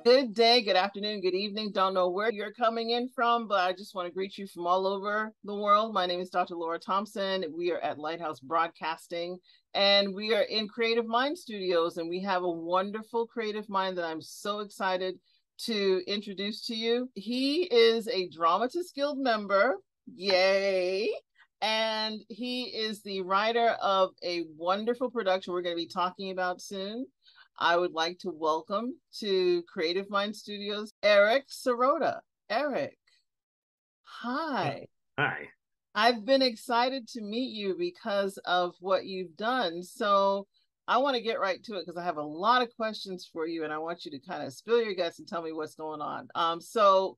Good day, good afternoon, good evening. Don't know where you're coming in from, but I just want to greet you from all over the world. My name is Dr. Laura Thompson. We are at Lighthouse Broadcasting, and we are in Creative Mind Studios, and we have a wonderful creative mind that I'm so excited to introduce to you. He is a Dramatist Guild member. Yay! And he is the writer of a wonderful production we're going to be talking about soon. I would like to welcome to Creative Mind Studios, Eric Sirota. Eric, hi. Hi. I've been excited to meet you because of what you've done. So I want to get right to it because I have a lot of questions for you and I want you to kind of spill your guts and tell me what's going on. So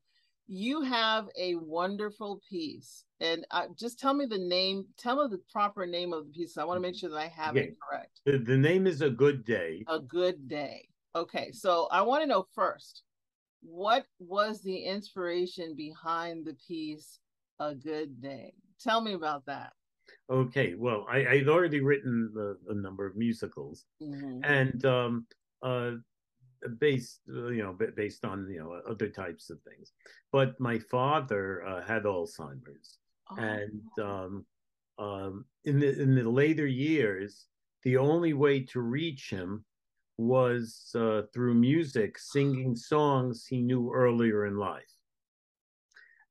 you have a wonderful piece, and just tell me the name, tell me the proper name of the piece. I want to make sure that I have Okay. it correct. The name is A Good Day. A Good Day. Okay, so I want to know first, what was the inspiration behind the piece A Good Day? Tell me about that. Okay, well, I'd already written a number of musicals, Mm-hmm. and based on other types of things. But my father had Alzheimer's, Oh, and in the later years, the only way to reach him was through music, singing songs he knew earlier in life.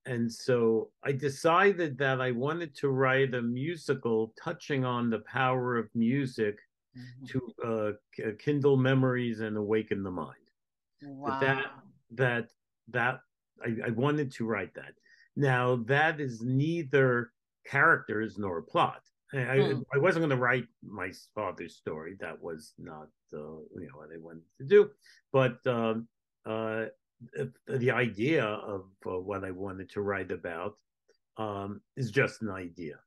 And so I decided that I wanted to write a musical touching on the power of music mhm. to kindle memories and awaken the mind. That that Wow. that that I wanted to write that. Now that is neither characters nor plot. Hmm. I wasn't going to write my father's story. That was not what I wanted to do. But uh, the idea of what I wanted to write about is just an idea.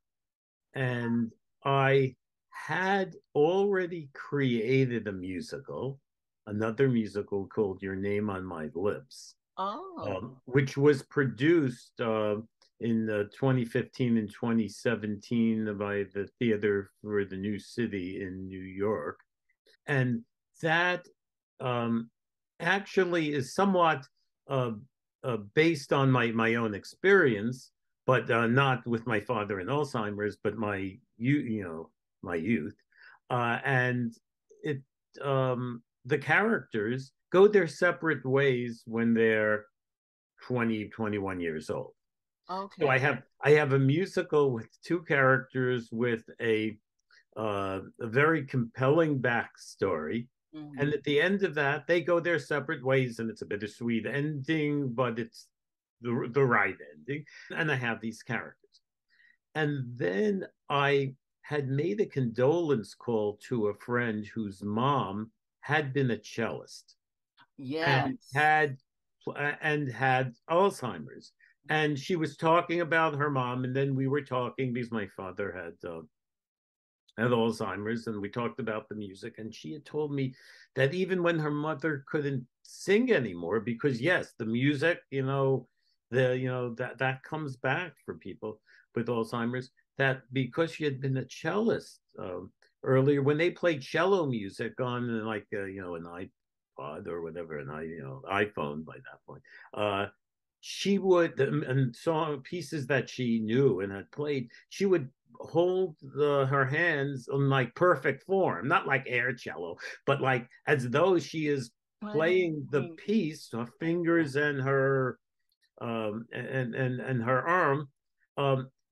And I had already created a musical, another musical called Your Name on My Lips, Oh. which was produced in 2015 and 2017 by the Theater for the New City in New York. And that um, actually is somewhat uh, based on my own experience, but not with my father and Alzheimer's, but my youth, and it the characters go their separate ways when they're 20, 21 years old. So Okay. I have a musical with two characters with a very compelling backstory. And Hmm. at the end of that, they go their separate ways, and it's a bittersweet ending, but it's the right ending. And I have these characters. And then I had made a condolence call to a friend whose mom had been a cellist and Yes. had Alzheimer's. And she was talking about her mom, and then we were talking because my father had Alzheimer's, and we talked about the music. And she had told me that even when her mother couldn't sing anymore, because yes, the music, that comes back for people with Alzheimer's. That because she had been a cellist earlier, when they played cello music on like an iPod or whatever, iPhone by that point. She would and song pieces that she knew and had played, she would hold her hands in like perfect form, not like air cello, but like as though she is playing the Playing. piece, her fingers and her and her arm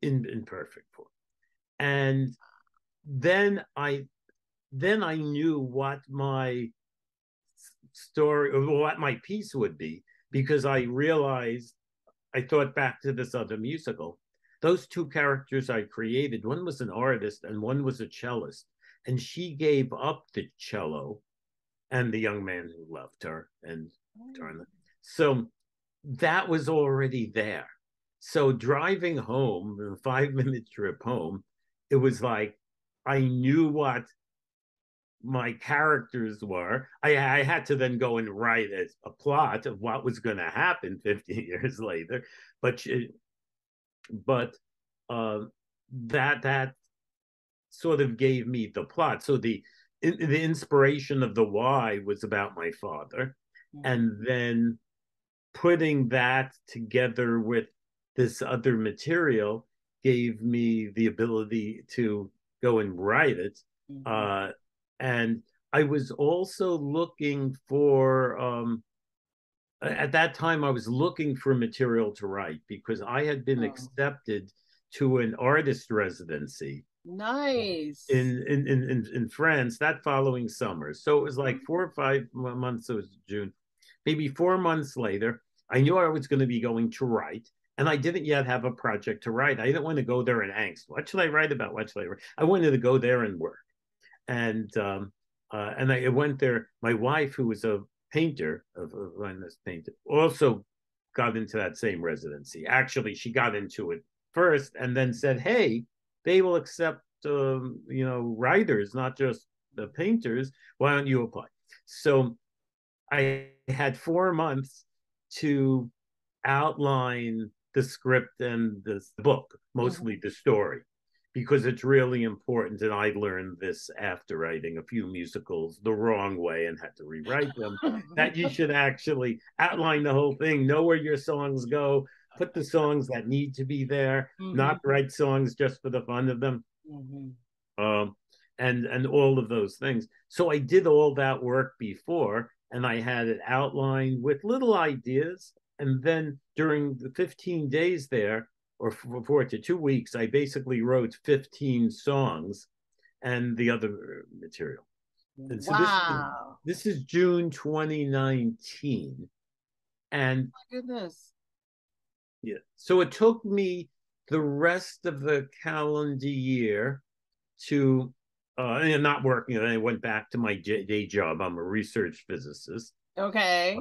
in perfect form. And then I knew what my story or what my piece would be, because I realized, I thought back to this other musical. Those two characters I created, one was an artist and one was a cellist. And she gave up the cello and the young man who loved her and turned. So that was already there. So driving home, a 5 minute trip home, it was like I knew what my characters were. I had to then go and write a plot of what was going to happen 50 years later. But but uh, that sort of gave me the plot. So the inspiration of the why was about my father, and then putting that together with this other material gave me the ability to go and write it. And I was also looking for, at that time, I was looking for material to write because I had been accepted to an artist residency. Nice. In France that following summer. So it was like 4 or 5 months, so it was June, maybe 4 months later, I knew I was going to be going to write. And I didn't yet have a project to write. I didn't want to go there in angst. What should I write about? What should I write? I wanted to go there and work. And I went there. My wife, who was a painter, painter, also got into that same residency. Actually, she got into it first and then said, hey, they will accept writers, not just the painters. Why don't you apply? So I had 4 months to outline the script and the book, mostly the story, because it's really important. And I learned this after writing a few musicals the wrong way and had to rewrite them, that you should actually outline the whole thing, know where your songs go, put the songs that need to be there, not write songs just for the fun of them. And all of those things. So I did all that work before, and I had it outlined with little ideas. And then during the 15 days there, or 4 to 2 weeks, I basically wrote 15 songs and the other material. And so this is June 2019. And my goodness. Yeah. So it took me the rest of the calendar year to and not working. And I went back to my day job. I'm a research physicist. Okay.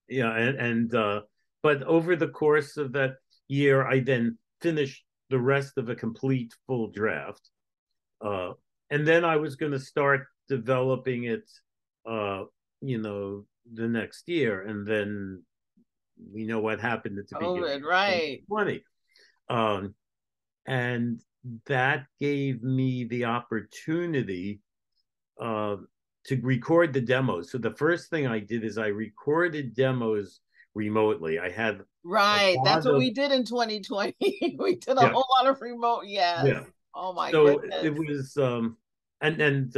Yeah, but over the course of that year, I then finished the rest of a complete full draft, and then I was going to start developing it, the next year, and then we know what happened at the beginning of right. 2020, and that gave me the opportunity to record the demos. So the first thing I did is I recorded demos remotely. I had that's what we did in 2020. We did a whole lot of remote. Yeah. Oh my goodness. It was and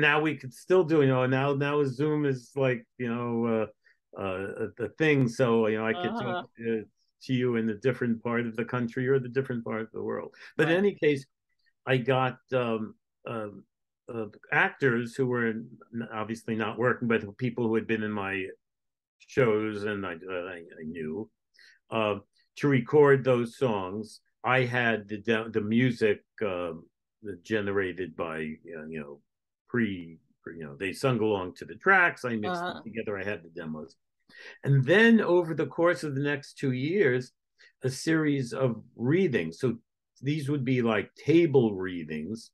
now we could still do, now Zoom is like, the thing. So I could talk to you in a different part of the country or the different part of the world. But in any case, I got actors who were obviously not working, but people who had been in my shows, and I knew, to record those songs. I had the music generated by they sung along to the tracks. I mixed them together. I had the demos, and then over the course of the next 2 years, a series of readings. So these would be like table readings,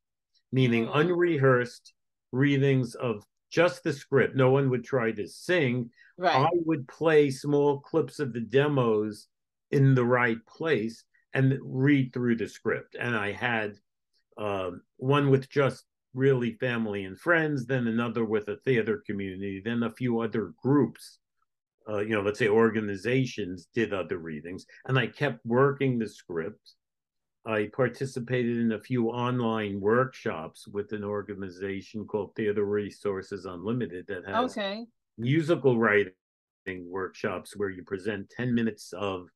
meaning unrehearsed readings of just the script. No one would try to sing. I would play small clips of the demos in the right place and read through the script. And I had one with just really family and friends, then another with a theater community, then a few other groups, let's say organizations, did other readings. And I kept working the script. I participated in a few online workshops with an organization called Theater Resources Unlimited that has musical writing workshops where you present 10 minutes of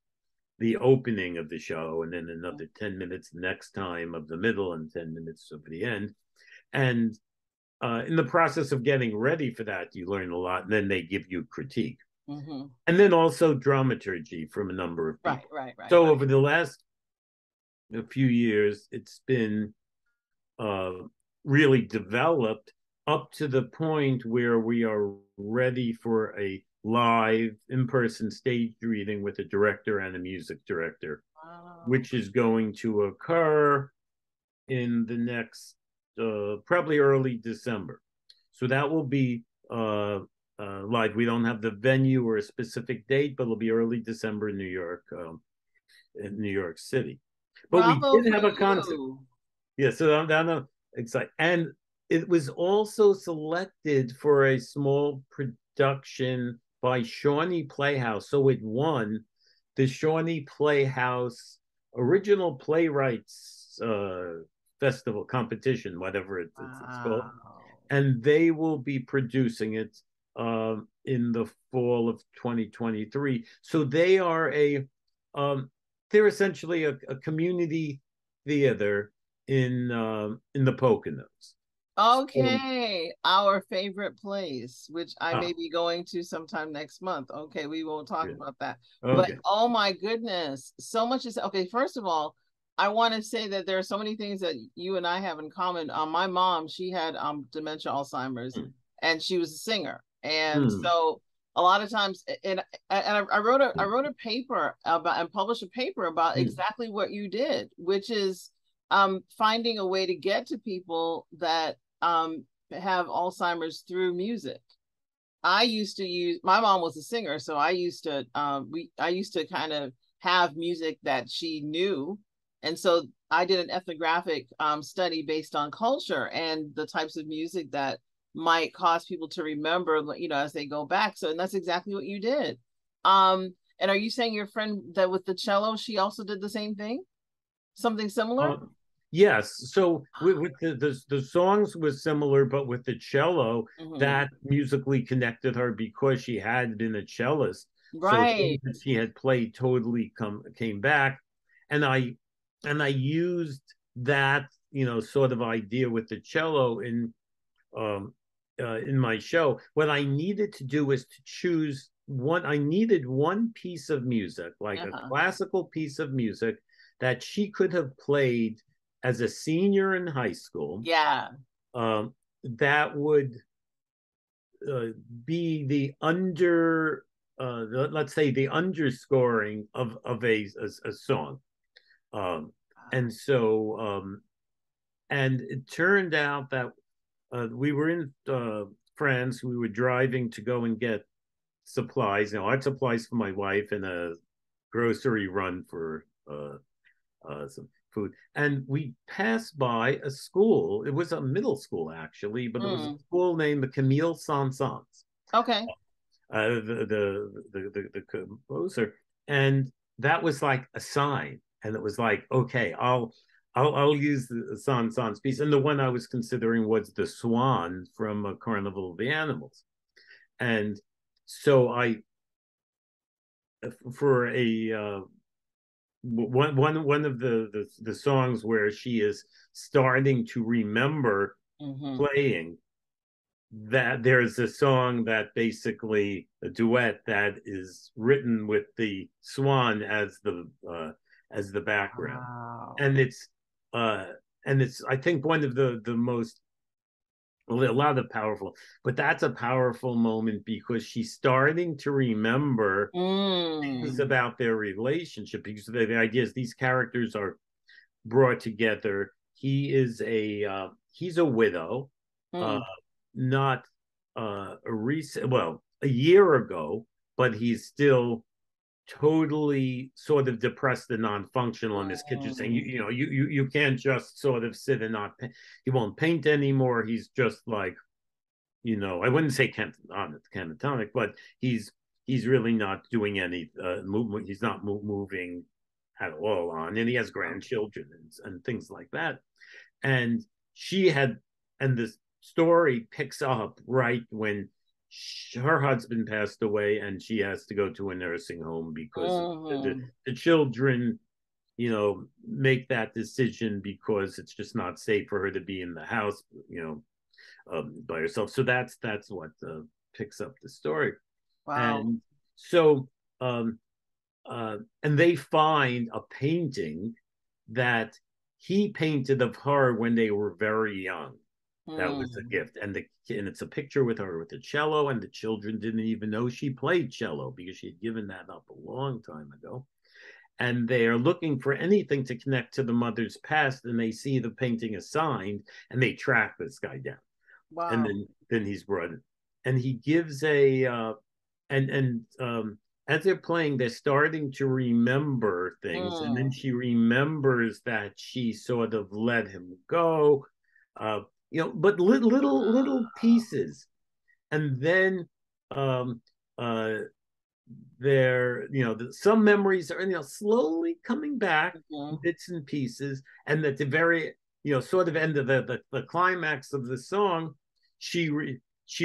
the opening of the show and then another 10 minutes next time of the middle and 10 minutes of the end. And in the process of getting ready for that, you learn a lot, and then they give you critique. And then also dramaturgy from a number of people. So over the last few years, it's been really developed up to the point where we are ready for a live in-person stage reading with a director and a music director, which is going to occur in the next probably early December. So that will be live. We don't have the venue or a specific date, but it'll be early December in New York City. But we did have a concert. Yeah, so I'm excited. And it was also selected for a small production by Shawnee Playhouse. So it won the Shawnee Playhouse Original Playwrights Festival competition, whatever it's called. Wow. And they will be producing it in the fall of 2023. So they are they're essentially a community theater in the Poconos. So, Okay, our favorite place, which I may ah, be going to sometime next month. Okay, we won't talk yeah. about that. But Okay. oh my goodness, so much is okay. First of all, I want to say that there are so many things that you and I have in common. My mom, she had dementia, Alzheimer's, Mm, and she was a singer. And mm, so a lot of times, and I wrote a paper about and published a paper about mm. exactly what you did, which is finding a way to get to people that have Alzheimer's through music. I used to use my mom was a singer, so I used to kind of have music that she knew, and so I did an ethnographic study based on culture and the types of music that might cause people to remember, as they go back. So, and that's exactly what you did. And are you saying your friend that with the cello, she also did the same thing, something similar? Uh, yes. So with the songs was similar, but with the cello, Mm-hmm. that musically connected her because she had been a cellist. So things Right. that she had played totally came back, and I used that sort of idea with the cello in my show. What I needed to do was to choose one. I needed one piece of music, like a Uh-huh. classical piece of music that she could have played as a senior in high school. Yeah. That would uh, be let's say the underscoring of a song. Um, and so and it turned out that we were in France. We were driving to go and get supplies. I had supplies for my wife and a grocery run for some food. And we passed by a school. It was a middle school, actually, but it was a Mm. school named the Camille Saint-Saëns, Okay. the composer. And that was like a sign. And it was like, okay, I'll use the Saint-Saëns piece. And the one I was considering was the Swan from Carnival of the Animals. And so for a one of the songs where she is starting to remember Mm-hmm. playing, that there's a song that basically a duet that is written with the swan as the background, Wow. and uh it's I think one of the most, a lot of powerful, but that's a powerful moment because she's starting to remember things Mm. about their relationship, because the idea is these characters are brought together. He's a widow, uh, Mm. not a recent, well, a year ago, but he's still totally sort of depressed and non-functional in his kitchen, saying Mm. you can't just sort of sit and not paint. He won't paint anymore. He's just like, I wouldn't say catatonic, but he's really not doing any movement. He's not moving at all on, and he has grandchildren and things like that. And she had, and the story picks up right when her husband passed away, and she has to go to a nursing home because Mm-hmm. the children make that decision because it's just not safe for her to be in the house by herself. So that's what picks up the story. Wow. And so and they find a painting that he painted of her when they were very young. That was a Mm. gift, and it's a picture with her with the cello, and the children didn't even know she played cello because she had given that up a long time ago. And they are looking for anything to connect to the mother's past, and they see the painting assigned, and they track this guy down, and Wow. then he's brought in, and he gives a and as they're playing, they're starting to remember things, and then Mm. she remembers that she sort of let him go, uh, but little pieces, and then um, uh, some memories are, slowly coming back, Mhm. bits and pieces, and at the very, sort of end of the climax of the song, she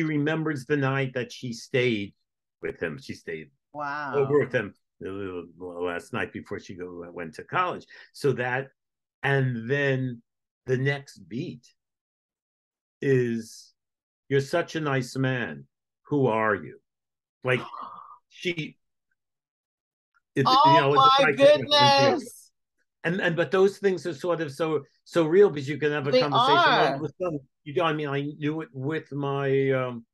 remembers the night that she stayed with him. She stayed over Wow. with him last night before she went to college. So that, and then the next beat is, "You're such a nice man. Who are you?" Like, she, Oh it's my like, goodness. but those things are sort of so real, because you can have a They conversation all of are. a sudden. I mean, I knew it with my um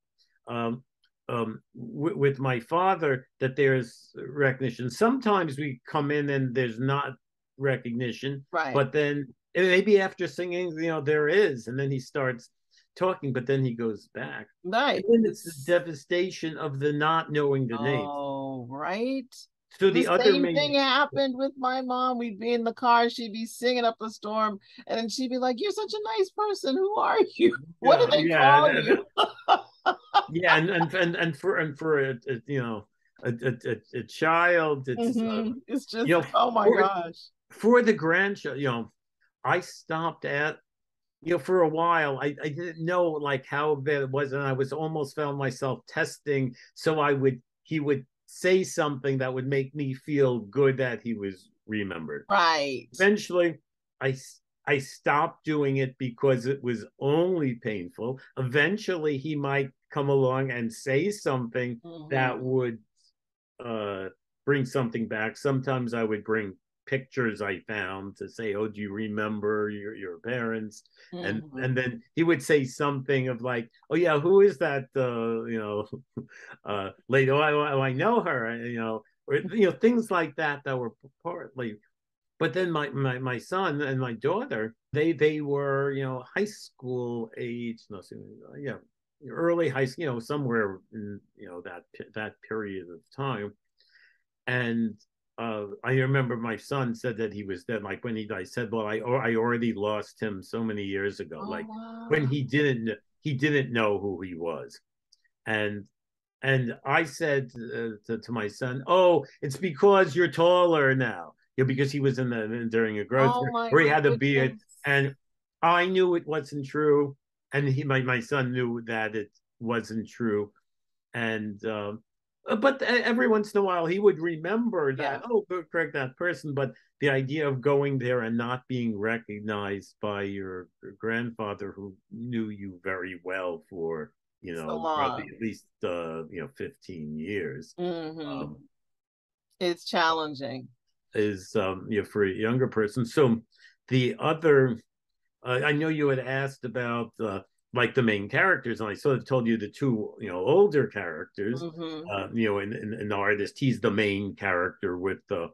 with my father, that there's recognition. Sometimes we come in and there's not recognition, Right. but then maybe after singing, there is, and then he starts talking, but then he goes back, and Right. then it's the It's devastation of the not knowing the names. oh, right. So The the other same thing main, happened with my mom. We'd be in the car, she'd be singing up a storm, and then she'd be like, "You're such a nice person. Who are you? What do yeah, they yeah, call you?" yeah, and for a child, it's It's you just, know oh my for gosh. for the grandchild, I stopped at, for a while, I didn't know like how bad it was, and I was almost found myself testing, so he would say something that would make me feel good that he was remembered. Right. Eventually, I I stopped doing it because it was only painful. Eventually, he might come along and say something that Hmm. would uh, bring something back. Sometimes I would bring pictures I found to say, "Oh, do you remember your parents?" And Hmm. then he would say something of like, "Oh yeah, who is that? Lady? I know her." Or things like that were partly. But then my son and my daughter, they were, high school age, no, yeah, early high school, somewhere in, that period of time. And I remember my son said that he was dead. Like when he died, I said, "Well, I already lost him so many years ago." Oh Like when wow. he didn't know who he was, and I said to my son, "Oh, it's because you're taller now." Because he was during a growth Oh spurt my where he had a beard, goodness. and I knew it wasn't true, and my son knew that it wasn't true, and but every once in a while he would remember that, Yeah. oh, correct that person. But the idea of going there and not being recognized by your grandfather, who knew you very well for, So probably long. at least 15 years, Hmm. um, It's challenging. is for a younger person. So the other, I know you had asked about like the main characters, and I sort of told you the two, older characters. Hmm. In the artist, he's the main character with the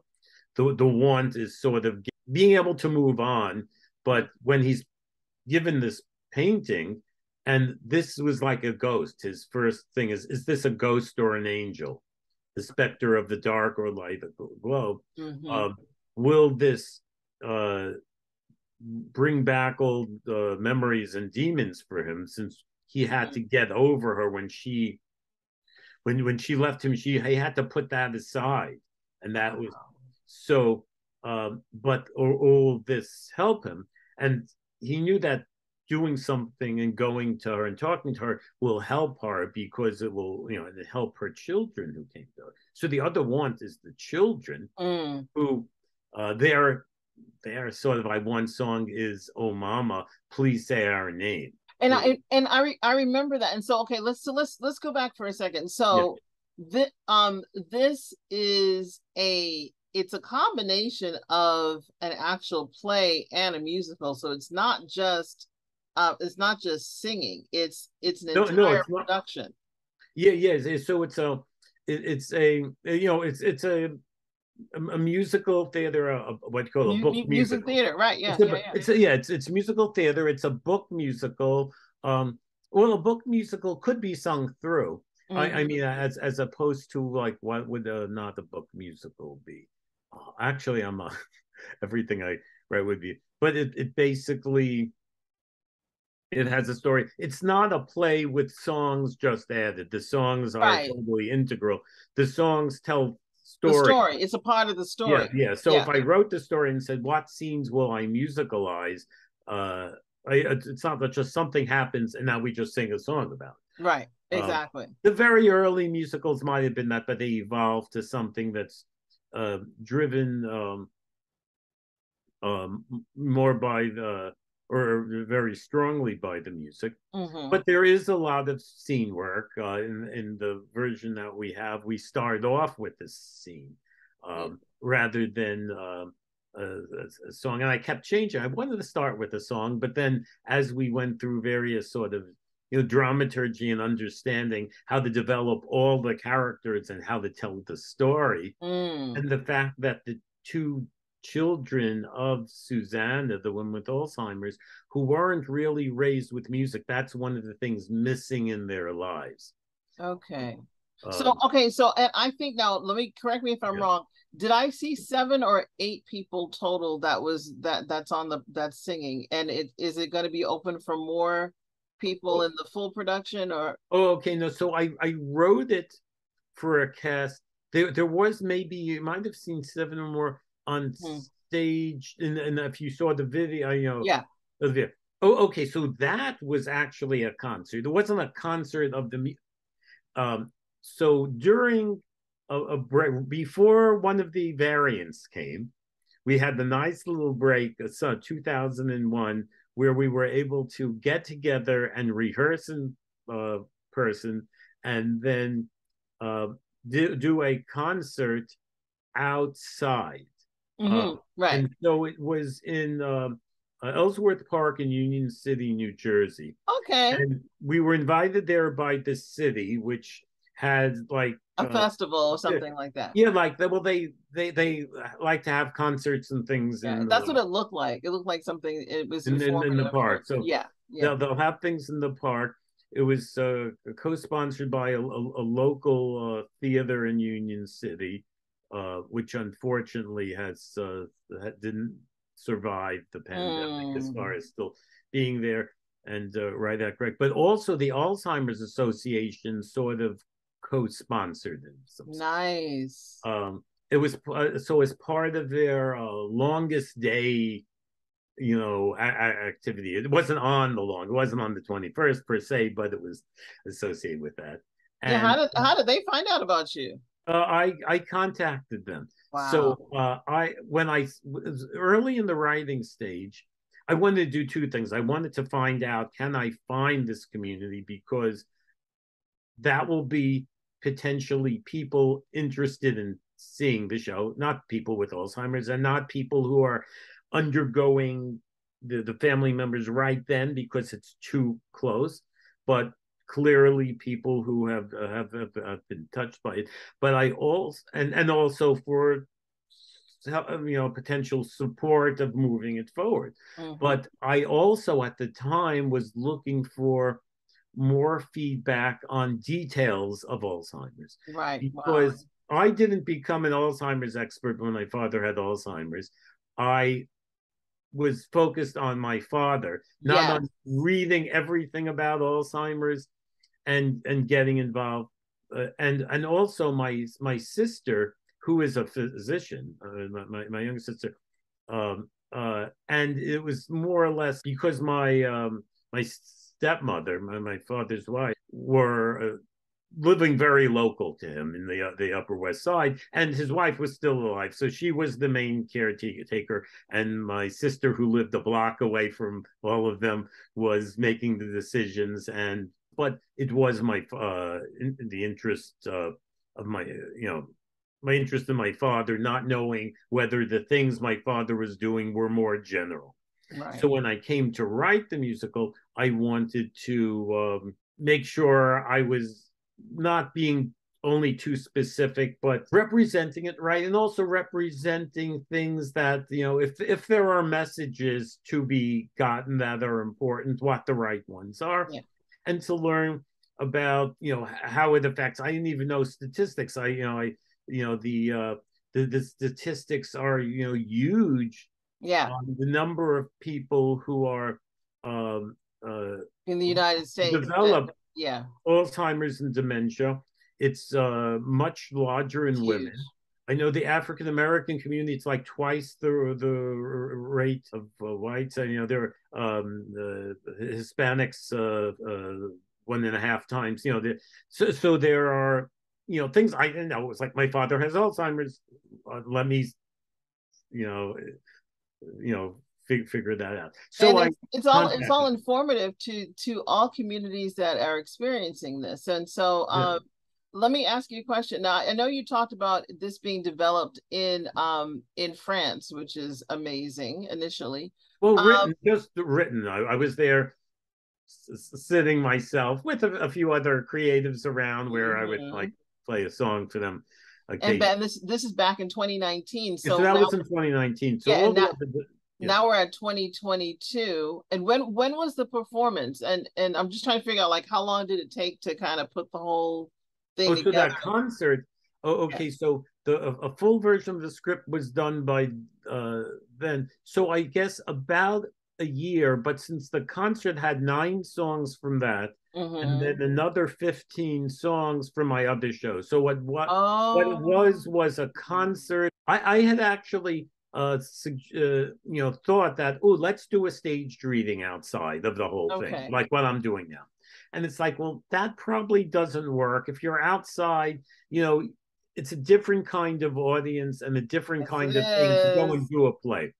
want is sort of being able to move on, but when he's given this painting, and this was like a ghost. His first thing is this a ghost or an angel? The specter of the dark or light of the globe. Hmm. Uh, will this uh, bring back old memories and demons for him, since he had to get over her when she left him, he had to put that aside, and that was so. But all this help him, and he knew that doing something and going to her and talking to her will help her, because it will, help her children who came to her. So the other want is the children Mm. who, they're sort of like, one song is, "Oh Mama, please say our name." I remember that. And so okay, let's go back for a second. Yeah. So this is it's a combination of an actual play and a musical. So it's not just singing. It's an No, no, entire it's not. production. Yeah, yeah. So it's a, it's a musical theater, what do you call it, a book Music musical. theater, right? Yeah, It's yeah, a, yeah. it's a, yeah, it's musical theater. It's a book musical. Um, well, a book musical could be sung through. I Hmm. mean, as opposed to, like, what would not a book musical be? Actually, I'm everything I write would be, but it basically It has a story. It's not a play with songs just added. The songs are Right. totally integral. The songs tell The story. story. It's a part of the Yeah, story. yeah. So if Yeah. I wrote the story and said, what scenes will I musicalize? Uh, it's not that just something happens and now we just sing a song about Right. it. Exactly. The very early musicals might have been that, but they evolved to something that's driven more by the, or very strongly by the music. Mm-hmm. But there is a lot of scene work in the version that we have. We start off with this scene rather than a song. And I kept changing. I wanted to start with a song, but then as we went through various sort of dramaturgy and understanding how to develop all the characters and how to tell the story, Mm. and the fact that the two children of Susanna, the one with Alzheimer's, who weren't really raised with music, that's one of the things missing in their lives. Okay. So Um, okay, so and I think now let me correct me if I'm yeah. wrong. Did I see 7 or 8 people total that's on the that's singing? And it is it going to be open for more people Oh, in the full production or oh, okay. No, so I wrote it for a cast. There was, maybe you might have seen 7 or more on hmm. stage, and if you saw the video, Yeah. the video. Oh, okay. So that was actually a concert. It wasn't a concert of the so during a break before one of the variants came, we had the nice little break, 2001, where we were able to get together and rehearse in person, and then uh, do a concert outside. Uh, Hmm. Right. and so it was in Ellsworth Park in Union City, New Jersey. Okay. And we were invited there by the city, which had like A festival or yeah, something like that. yeah, like well, they like to have concerts and things Yeah, that's what it looked like. It looked like something it was in the informative for park. So yeah, yeah. they'll have things in the park. It was co-sponsored by a local theater in Union City, which unfortunately didn't survive the pandemic as far Mm, as still being there and right at correct. But also the Alzheimer's Association sort of co-sponsored in some sense. nice. It was so as part of their longest day activity. It wasn't on the long, it wasn't on the 21st per se, but it was associated with that. Yeah, And how did they find out about you? I contacted them. Wow. So I when I was early in the writing stage, I wanted to do two things. I wanted to find out, can I find this community, because that will be potentially people interested in seeing the show, not people with Alzheimer's and not people who are undergoing the family members right then because it's too close, but clearly people who have been touched by it. But I also and also for potential support of moving it forward. Hmm. But I also at the time was looking for more feedback on details of Alzheimer's, Right. Wow. because I didn't become an Alzheimer's expert when my father had Alzheimer's. I was focused on my father, not Yes. on reading everything about Alzheimer's and getting involved. And also my sister, who is a physician, my younger sister, and it was more or less because my stepmother, my father's wife, were living very local to him in the Upper West Side, and his wife was still alive, so she was the main caretaker. And my sister, who lived a block away from all of them, was making the decisions. And but it was the interest of my interest in my father, not knowing whether the things my father was doing were more general. Right. So when I came to write the musical, I wanted to make sure I was not being only too specific, but representing it right, and also representing things that if there are messages to be gotten that are important, what the right ones are, Yeah. and to learn about how it affects. I didn't even know statistics. The statistics are huge Yeah. on the number of people who are um, in the United States. develop Yeah, Alzheimer's and dementia. It's much larger it's in women. huge. I know the African American community; it's like twice the rate of whites. And there the Hispanics 1.5 times. So there are things I didn't know. It's like my father has Alzheimer's. Let me you know figure that out. So And I it's all contacted. informative to all communities that are experiencing this. And so Yeah. let me ask you a question. Now, I know you talked about this being developed in France, which is amazing initially. Well, Um, just written. I was there sitting myself with a few other creatives around where I would like mhm. play a song for them And occasionally. this is back in 2019. So So that now was in 2019. So yeah, all and the now other, yeah. now we're at 2022. And when was the performance? And I'm just trying to figure out like how long did it take to kind of put the whole thing Oh, so together? that concert. Oh, Yeah. okay. So a full version of the script was done by uh then. So I guess about a year. But since the concert had 9 songs from that, and Mm-hmm. then another 15 songs from my other show. So what it Oh, was a concert. I had actually thought that, oh, let's do a staged reading outside of the whole thing, okay. like what I'm doing now. And it's like, well, that probably doesn't work. If you're outside, you know, it's a different kind of audience and a different Yes, it kind of thing to go and is. do a play.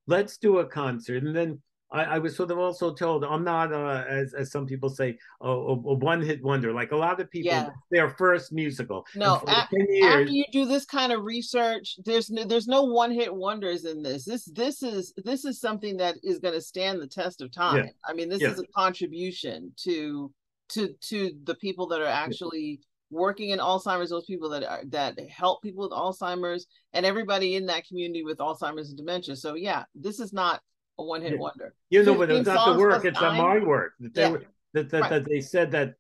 Let's do a concert. And then I was sort of also told I'm not, as some people say, a one hit wonder. Like a lot of people, Yeah. their first musical. And No, for 10 after years, you do this kind of research, there's no one hit wonders in this. This is something that is going to stand the test of yeah, time. I mean, this yeah, is a contribution to the people that are yeah. actually working in Alzheimer's, those people that help people with Alzheimer's, and everybody in that community with Alzheimer's and dementia. So yeah, this is not a one hit Yeah. wonder. But it's 15 not the songs work; plus it's nine. my work that they Yeah, were right. that they said that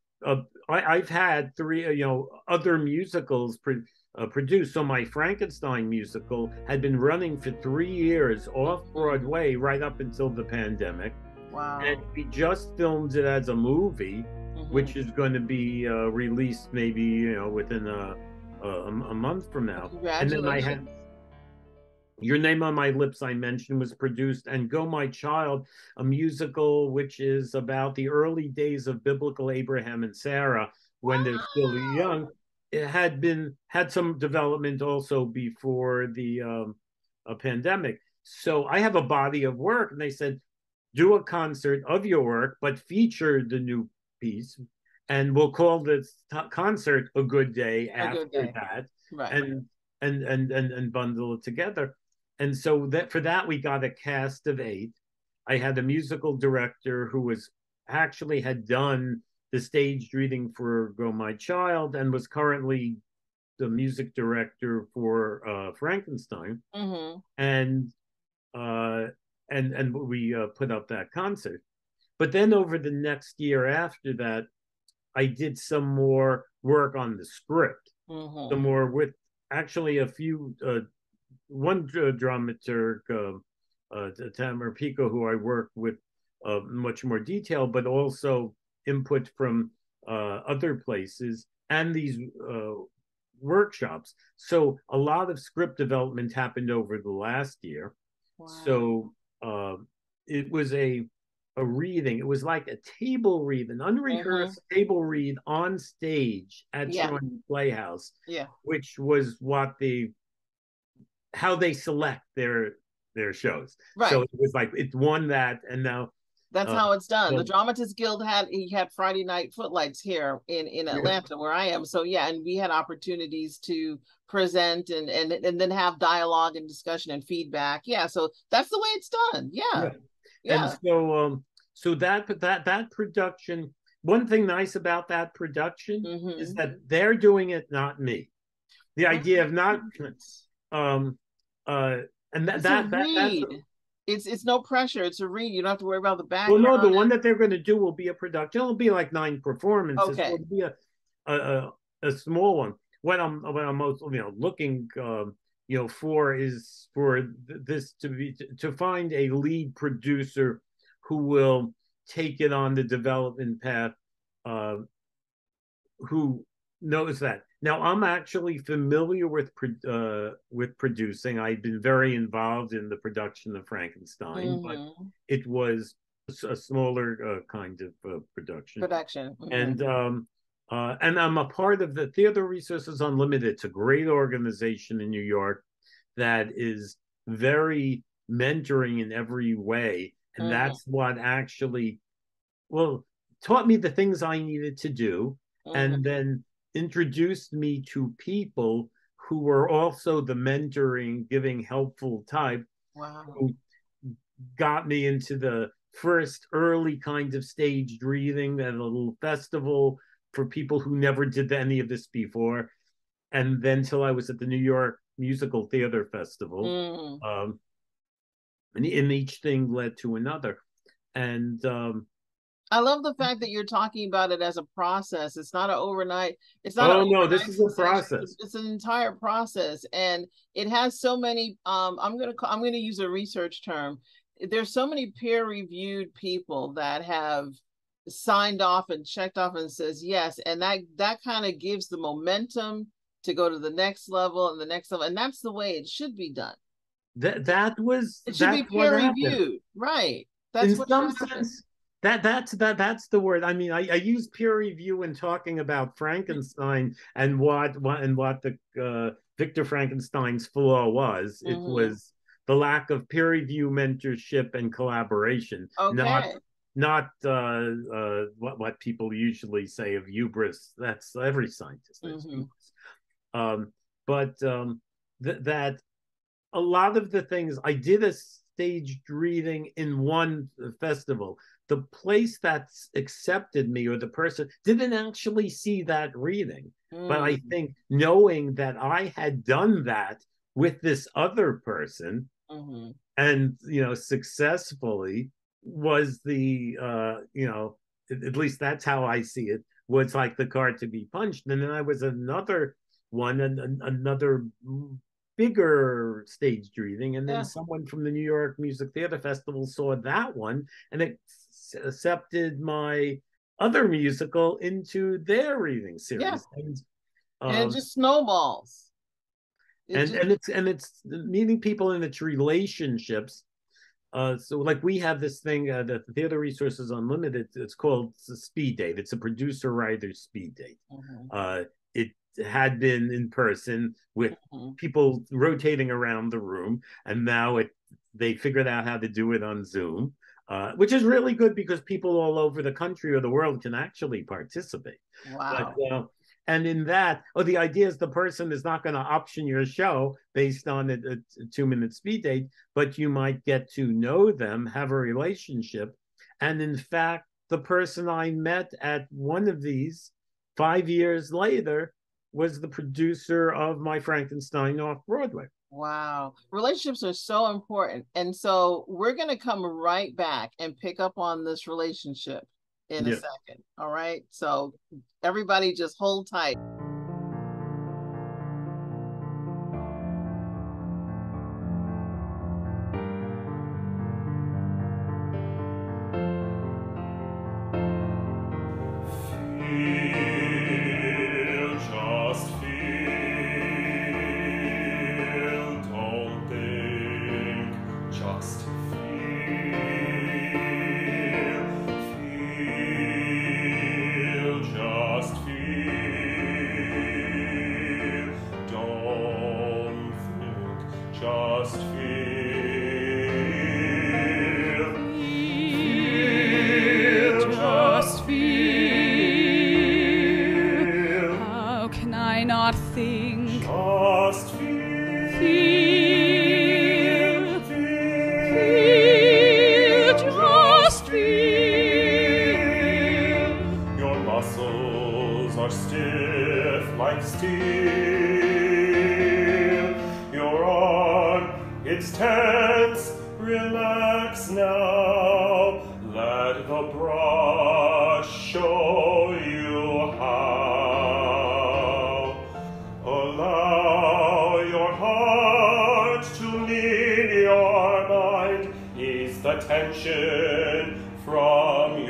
I've had three other musicals produced. So my Frankenstein musical had been running for 3 years off Mhm. Broadway right up until the pandemic, and Wow. we just filmed it as a movie, Hmm. which is going to be released maybe within a month from Well, now. And then I had congratulations. your Name on My Lips, I mentioned, was produced, and Go My Child, a musical which is about the early days of biblical Abraham and Sarah when they're still Wow. young. It had some development also before the pandemic. So I have a body of work, and they said, do a concert of your work, but feature the new piece, and we'll call this concert a good day A good after day. that, Right. and and bundle it together. And so that for that we got a cast of 8. I had a musical director who was actually had done the staged reading for Go My Child and was currently the music director for Frankenstein, Hmm. and uh, and we put up that concert. But then over the next year after that, I did some more work on the script, some Hmm. more with actually a few one dramaturg, Tamara Pico, who I worked with much more detail, but also input from other places and these workshops. So a lot of script development happened over the last year. Wow. So it was a reading. It was like a table read, an Hmm. unrehearsed table read on stage at Yeah. Shawnee Playhouse, Yeah. which was what the how they select their shows. So Right. it was like it won that, and now That's uh, how it's done. The well, Dramatists Guild had Friday night footlights here in yeah, Atlanta where I am. So yeah, and we had opportunities to present and then have dialogue and discussion and feedback. Yeah, so that's the way it's done. Yeah. yeah, and Yeah. so that production. One thing nice about that production is Hmm. that they're doing it, not me. The idea of not Right. um uh and It's a that's read. It's no pressure. It's a read. You don't have to worry about the well, no, the background. one that they're going to do will be a production. It'll be like 9 performances. So Okay. it'll be a, a small one. What I'm most looking for is for this to be to find a lead producer who will take it on the development path, who knows that. Now, I'm actually familiar with producing. I've been very involved in the production of Frankenstein, but it was a smaller kind of production. And I'm a part of the Theater Resources Unlimited. It's a great organization in New York that is very mentoring in every way. And that's what actually, well, taught me the things I needed to do, and then introduced me to people who were also the mentoring, giving helpful type, who got me into the first early kind of staged reading at a little festival for people who never did any of this before. And then till I was at the New York Musical Theater Festival. And each thing led to another. And I love the fact that you're talking about it as a process. It's not an overnight. It's not. Oh no, this is a process. It's an entire process, and it has so many. I'm gonna use a research term. There's so many peer-reviewed people that have signed off and checked off and says yes, and that kind of gives the momentum to go to the next level and the next level, and that's the way it should be done. It should be peer-reviewed, right? That's in some sense. That's the word. I mean, I use peer review in talking about Frankenstein and what the Victor Frankenstein's flaw was. It was the lack of peer review, mentorship, and collaboration. Not what people usually say of hubris. That's every scientist has hubris. That a lot of the things I did a staged reading in one festival. The place that accepted me, or the person, didn't actually see that reading. But I think knowing that I had done that with this other person, and successfully, was the at least that's how I see it, was like the card to be punched. And then I was another one, and another bigger staged reading, and then someone from the New York Music Theater Festival saw that one, and it accepted my other musical into their reading series. And it just snowballs. It's meeting people, and it's relationships. So like we have this thing, the Theater Resources Unlimited, it's called Speed Date. It's a producer writer speed date. It had been in person with people rotating around the room, and now they figured out how to do it on Zoom, which is really good because people all over the country or the world can actually participate. And in that, the idea is the person is not going to option your show based on a 2-minute speed date, but you might get to know them, have a relationship. And in fact, the person I met at one of these 5 years later was the producer of my Frankenstein off-Broadway. Wow. Relationships are so important. And so we're going to come right back and pick up on this relationship in a second. All right. So everybody just hold tight. Tension from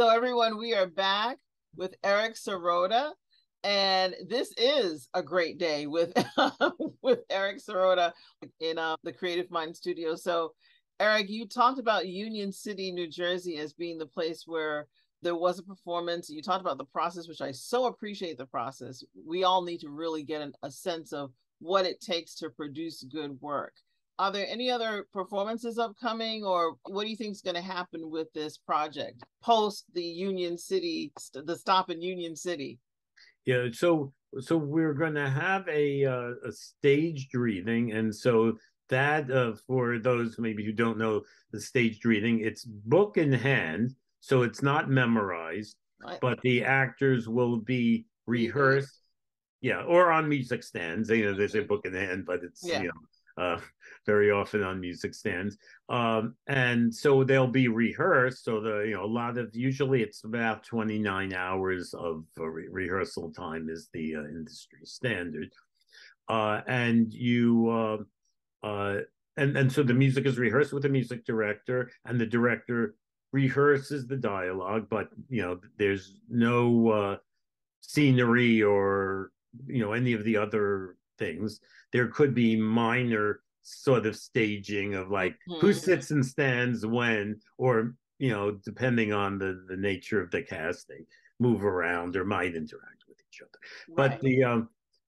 So everyone, we are back with Eric Sirota, and this is a great day with with Eric Sirota in the Creative Mind Studio. So, Eric, you talked about Union City, New Jersey, as being the place where there was a performance. You talked about the process, which I so appreciate the process. We all need to really get a sense of what it takes to produce good work. Are there any other performances upcoming, or what do you think is going to happen with this project post the Union City, the stop in Union City? Yeah, so we're going to have a staged reading, and so that for those maybe who don't know the staged reading, it's book in hand, so it's not memorized, but the actors will be rehearsed, yeah, or on music stands. There's a book in hand, but it's very often on music stands. And so they'll be rehearsed. So a lot of, usually it's about 29 hours of rehearsal time is the industry standard. And so the music is rehearsed with the music director, and the director rehearses the dialogue, but there's no scenery or any of the other things. There could be minor sort of staging of like who sits and stands when, or depending on the nature of the cast, they move around or might interact with each other. Right.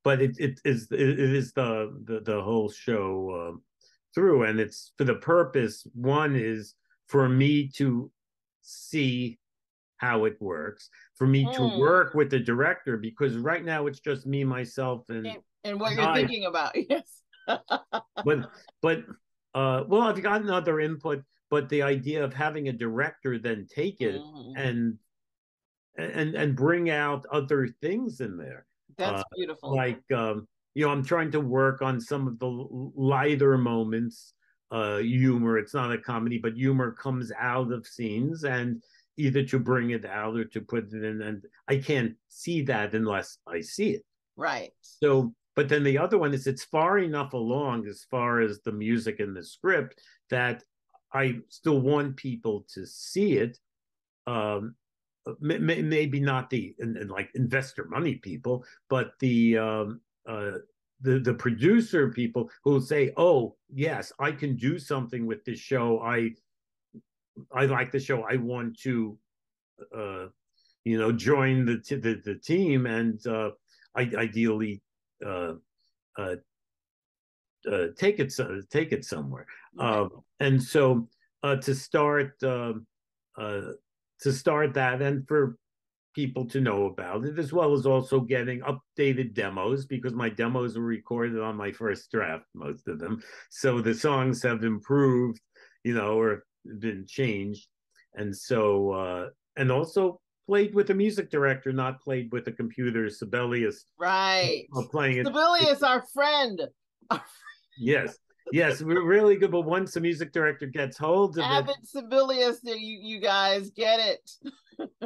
But it is the whole show through, and it's for the purpose. One is for me to see how it works, for me to work with the director, because right now it's just me, myself, and what you're thinking about. Yes. but well, I've gotten other input, but the idea of having a director then take it and bring out other things in there. That's beautiful. Like I'm trying to work on some of the lighter moments, humor. It's not a comedy, but humor comes out of scenes, and either to bring it out or to put it in, and I can't see that unless I see it. Right. So, but then the other one is it's far enough along as far as the music and the script that I still want people to see it. Maybe not the like investor money people, but the producer people who will say, "Oh, yes, I can do something with this show. I like the show. I want to, join the team, and ideally take it somewhere." Right. And so to start that, and for people to know about it, as well as also getting updated demos, because my demos were recorded on my first draft, most of them. So the songs have improved, or been changed. And so, and also played with a music director, not played with a computer, Sibelius. Right. Playing it. Sibelius, our friend. Yes. Yes, we're really good. But once the music director gets hold of Abbott it, Sibelius, you guys get it.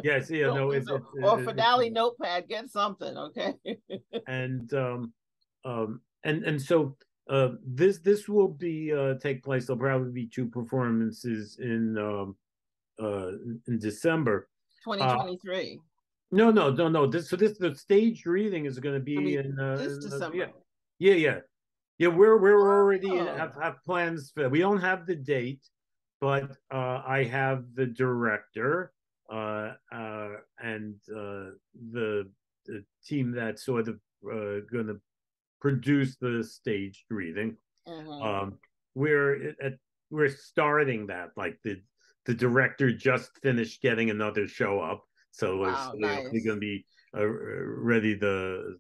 Yes, or Finale Notepad, get something, okay? And so this will be take place. There'll probably be two performances in December 2023. No. This the staged reading is going to be in this December. Yeah. We're already have plans for. We don't have the date, but I have the director and the team that's sort of going to produce the staged reading. We're starting that. Like the director just finished getting another show up, so nice. They're going to be ready to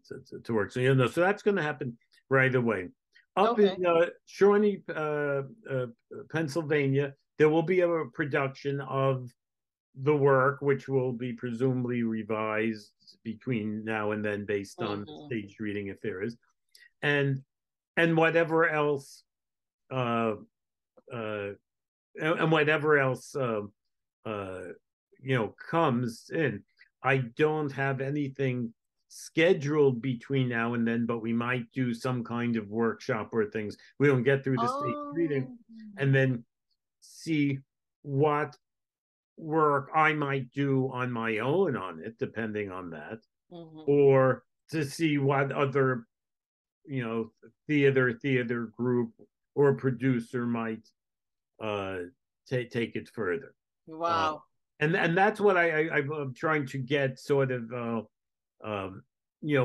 work. So so that's going to happen right away. Up in Shawnee, Pennsylvania, there will be a production of the work, which will be presumably revised between now and then based on the staged reading, if there is, and whatever else, and whatever else, comes in. I don't have anything scheduled between now and then, but we might do some kind of workshop or things. We don't get through the stage reading and then see what work I might do on my own on it, depending on that, Mm-hmm. or to see what other, theater group or producer might uh, take it further. Uh, Wow. and that's what I'm trying to get sort of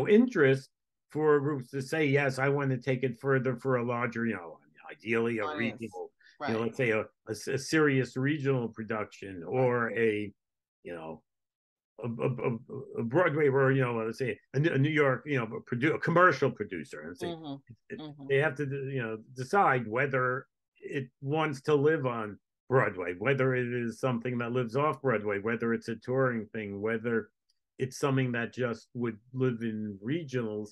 interest for groups to say, yes, I want to take it further for a larger, ideally a Audience. regional, Right. let's say a serious regional production, Right. or you know a Broadway, or let's say a New York, a commercial producer, and say Mm-hmm. Mm-hmm. they have to decide whether it wants to live on Broadway, whether it is something that lives off Broadway, whether it's a touring thing, whether it's something that just would live in regionals,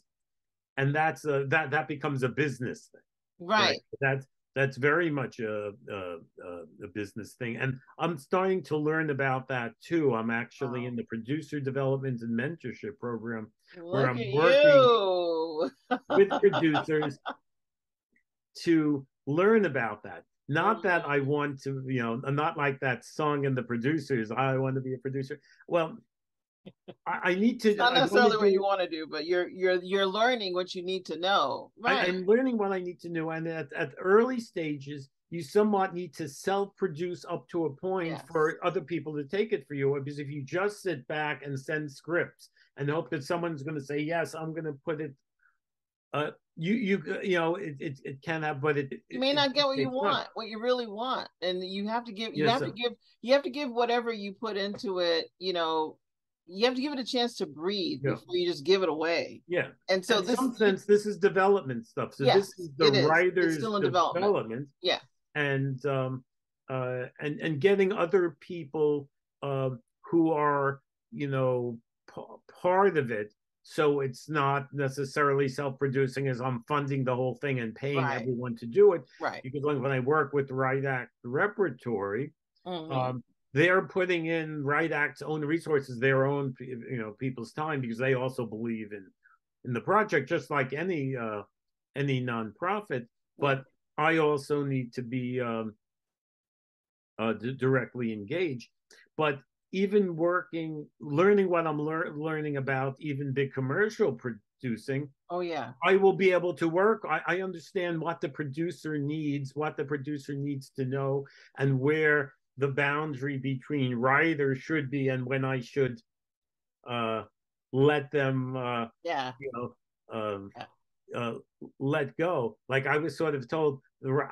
and that becomes a business thing, right? Right. That's very much a business thing, and I'm starting to learn about that too. I'm actually Wow. in the producer development and mentorship program, where Look I'm at working you. with producers to learn about that. Not that I Mhm. want to, not like that song in the producers, I want to be a producer. Well, I need It's to, not I want to necessarily what you do, want to do, but you're learning what you need to know. Right. I'm learning what I need to know. And at early stages, you somewhat need to self-produce up to a point Yes. for other people to take it for you. Because if you just sit back and send scripts and hope that someone's going to say, yes, I'm going to put it, it can have, but You may not it get what you takes time. want, what you really want. And Yes, you have to give whatever you put into it, you have to give it a chance to breathe yeah. before you just give it away. Yeah. And so In some sense, this is development stuff. So this yes, is the it is. It's writer's still in development. development, Yeah. and and getting other people who are, part of it. So it's not necessarily self-producing, as I'm funding the whole thing and paying Right. everyone to do it. Right. Because when I work with the Right Act Repertory, Mm-hmm. um, they're putting in Right Act's own resources, their own, people's time, because they also believe in the project, just like any nonprofit. Yeah. But I also need to be directly engaged. But even learning what I'm learning about even big commercial producing, Oh yeah. I will be able to work. I understand what the producer needs, what the producer needs to know, and where the boundary between writers should be, and when I should uh, let them, Yeah. you know, um, Yeah. uh, let go. Like I was sort of told,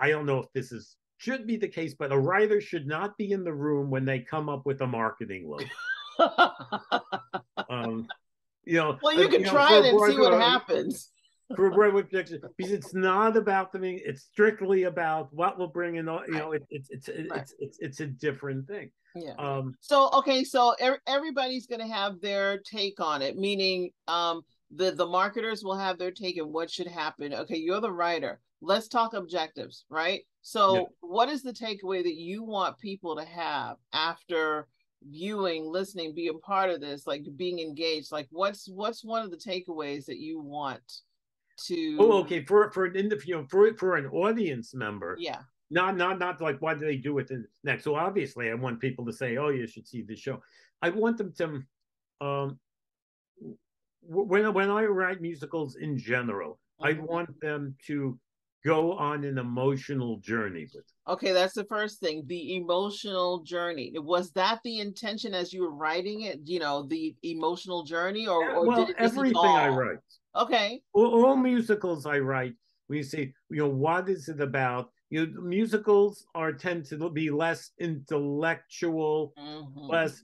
I don't know if this is should be the case, but a writer should not be in the room when they come up with a marketing logo. Um, Well, you can try for it a and see broad what happens. for a Broadway production, because it's not about the mean, it's strictly about what will bring in. Right. Right. It's a different thing. Yeah. So Um, okay, so everybody's going to have their take on it, meaning the marketers will have their take on what should happen. Okay, you're the writer. Let's talk objectives, right? yeah. So what is the takeaway that you want people to have after viewing, listening, being part of this, like being engaged? Like what's one of the takeaways that you want Oh, to okay. For an audience member, yeah. not like what do they do with it next. So obviously, I want people to say, "Oh, you should see the show." I want them to, um, when I write musicals in general, I Mhm. want them to go on an emotional journey with it. Okay, that's the first thing, the emotional journey. Was that the intention as you were writing it, the emotional journey, or did Well, it just everything I evolve? write, Okay. all musicals I write, we say, what is it about? Musicals tend to be less intellectual, Hmm. less,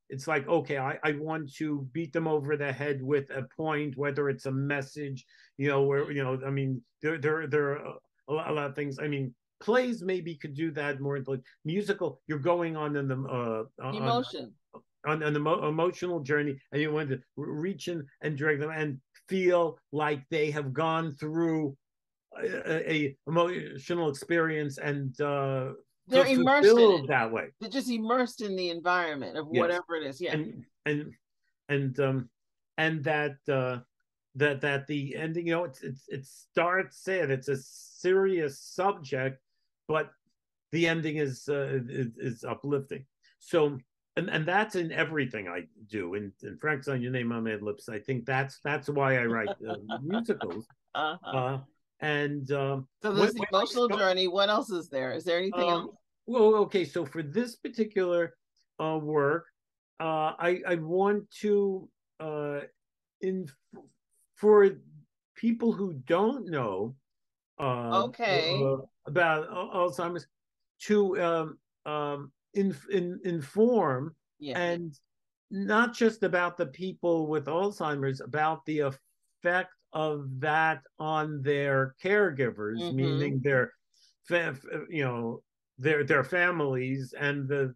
it's like, okay, I want to beat them over the head with a point, whether it's a message, where, I mean, there are a lot of things. I mean, plays maybe could do that more. Like musical, you're going on in the Emotion. on an emotional journey, and you want to reach in and drag them and feel like they have gone through a emotional experience, and They're immersed in it. fulfilled that way. They're just immersed in the environment of Yes, whatever it is. Yeah. and and and and that the ending, it starts sad. It's a serious subject, but the ending is uplifting. So and that's in everything I do. In Frankenstein, Your Name on My Lips. I think that's why I write musicals. Uh-huh. Uh, and So there's the when I emotional start, journey. What else is there? Is there anything else? well, okay, so for this particular work, I want to in for people who don't know Okay. about Alzheimer's to inform, Yeah. and not just about the people with Alzheimer's, about the effect of that on their caregivers, Mm-hmm. meaning their, you know, their families and the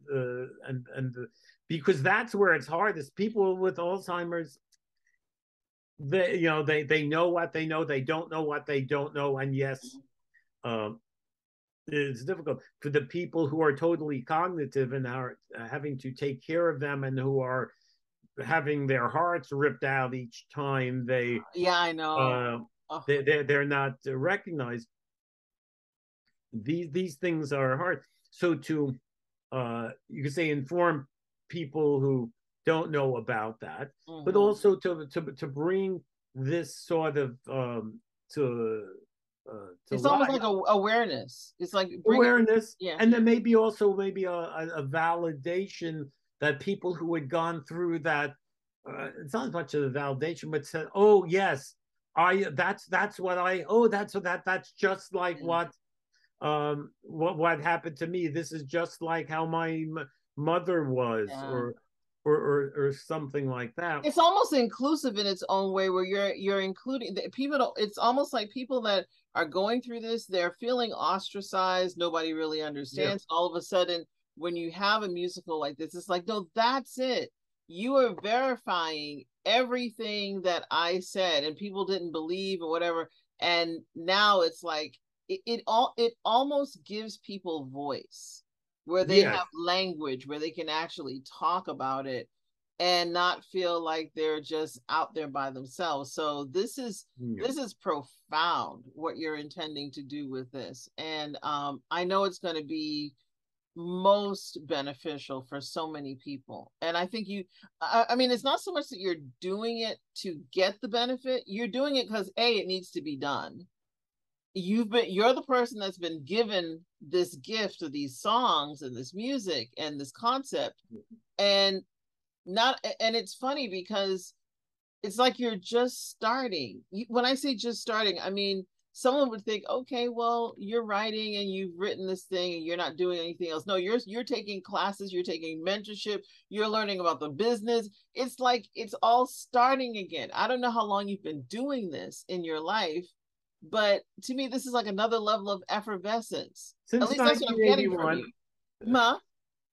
because that's where it's hardest. People with Alzheimer's, they know what they know, they don't know what they don't know, and yes, um, it's difficult for the people who are totally cognitive and are having to take care of them, and who are having their hearts ripped out each time Yeah, I know. uh, Oh, they're not recognized. These things are hard. So to you could say inform people who don't know about that, but mm-hmm. also to bring this sort of to It's almost light like a awareness. It's like bringing, awareness, yeah, and then maybe also maybe a validation that people who had gone through that, it's not as much of a validation, but said, oh yes, I that's what I, oh that's just like yeah, what happened to me. This is just like how my mother was, yeah. or something like that. It's almost inclusive in its own way, where you're including the people. It's almost like people that are going through this, they're feeling ostracized, nobody really Yeah. understands. All of a sudden, when you have a musical like this, it's like, no, that's it. You are verifying everything that I said and people didn't believe or whatever. And now it's like it almost gives people voice, where they Yes. have language, where they can actually talk about it and not feel like they're just out there by themselves. So Yeah. this is profound what you're intending to do with this, and I know it's going to be most beneficial for so many people. And I think I mean, it's not so much that you're doing it to get the benefit. You're doing it because it needs to be done. You're the person that's been given this gift of these songs and this music and this concept, and not and it's funny because it's like you're just starting. When I say just starting, I mean, someone would think, okay, well, you're writing and you've written this thing and you're not doing anything else. No, you're taking classes, you're taking mentorship, you're learning about the business. It's like it's all starting again. I don't know how long you've been doing this in your life, but to me this is like another level of effervescence. At Since least that's what I'm getting from 1981, you. Ma.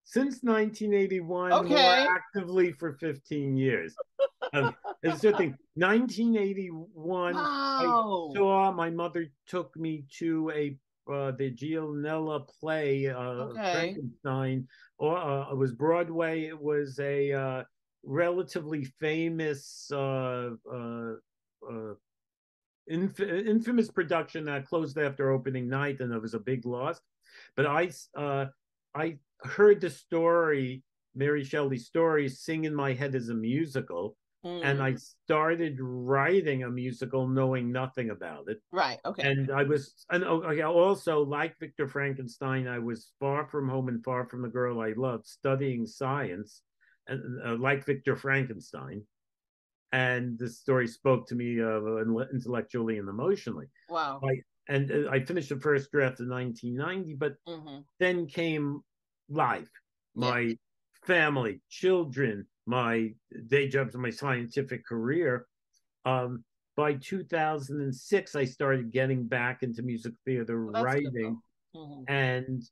since 1981, more Okay. actively for 15 years. It's the thing. 1981, I Wow. saw, my mother took me to the Gianella play, Okay. Frankenstein, or it was Broadway. It was a relatively famous infamous production that closed after opening night, and it was a big loss. But I heard the story, Mary Shelley's story, sing in my head as a musical, and Mm. I started writing a musical knowing nothing about it. Right. Okay. And also, like Victor Frankenstein, I was far from home and far from the girl I loved, studying science, and like Victor Frankenstein, and this story spoke to me intellectually and emotionally. Wow. I finished the first draft in 1990, but Mm-hmm. then came life, Yeah. my family, children, my day jobs, and my scientific career. Um, by 2006, I started getting back into music theater Well, that's good though. writing, Mm-hmm. and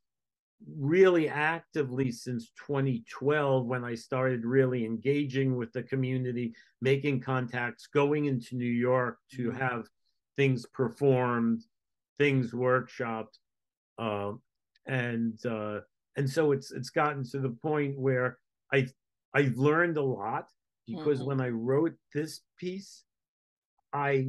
really actively since 2012, when I started really engaging with the community, making contacts, going into New York to Mm-hmm. have things performed, things workshopped, uh, and so it's gotten to the point where I I learned a lot, because Mm-hmm. when I wrote this piece, I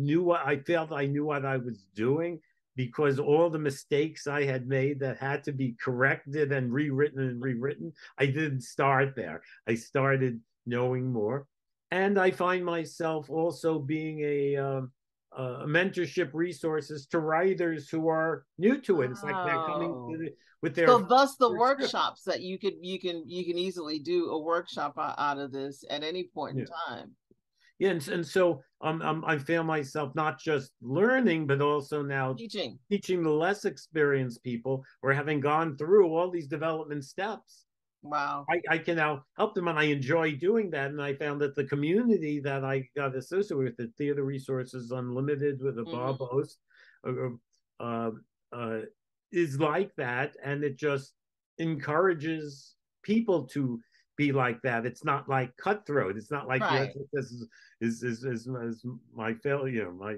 felt I knew what I was doing, because all the mistakes I had made that had to be corrected and rewritten, I didn't start there. I started knowing more. And I find myself also being a mentorship resources to writers who are new to it. It's like they're coming Wow. with their So thus the first script. workshops that you can easily do a workshop out of this at any point in Yeah. time. Yeah, and so I feel myself not just learning, but also now Teaching. teaching the less experienced people or having gone through all these development steps. Wow. I can now help them, and I enjoy doing that. And I found that the community that I got associated with, the Theater Resources Unlimited with a Bob Mm-hmm. host, uh, uh, uh, is like that, and it just encourages people to be like that. It's not like cutthroat. It's not like your Right. success is my failure, my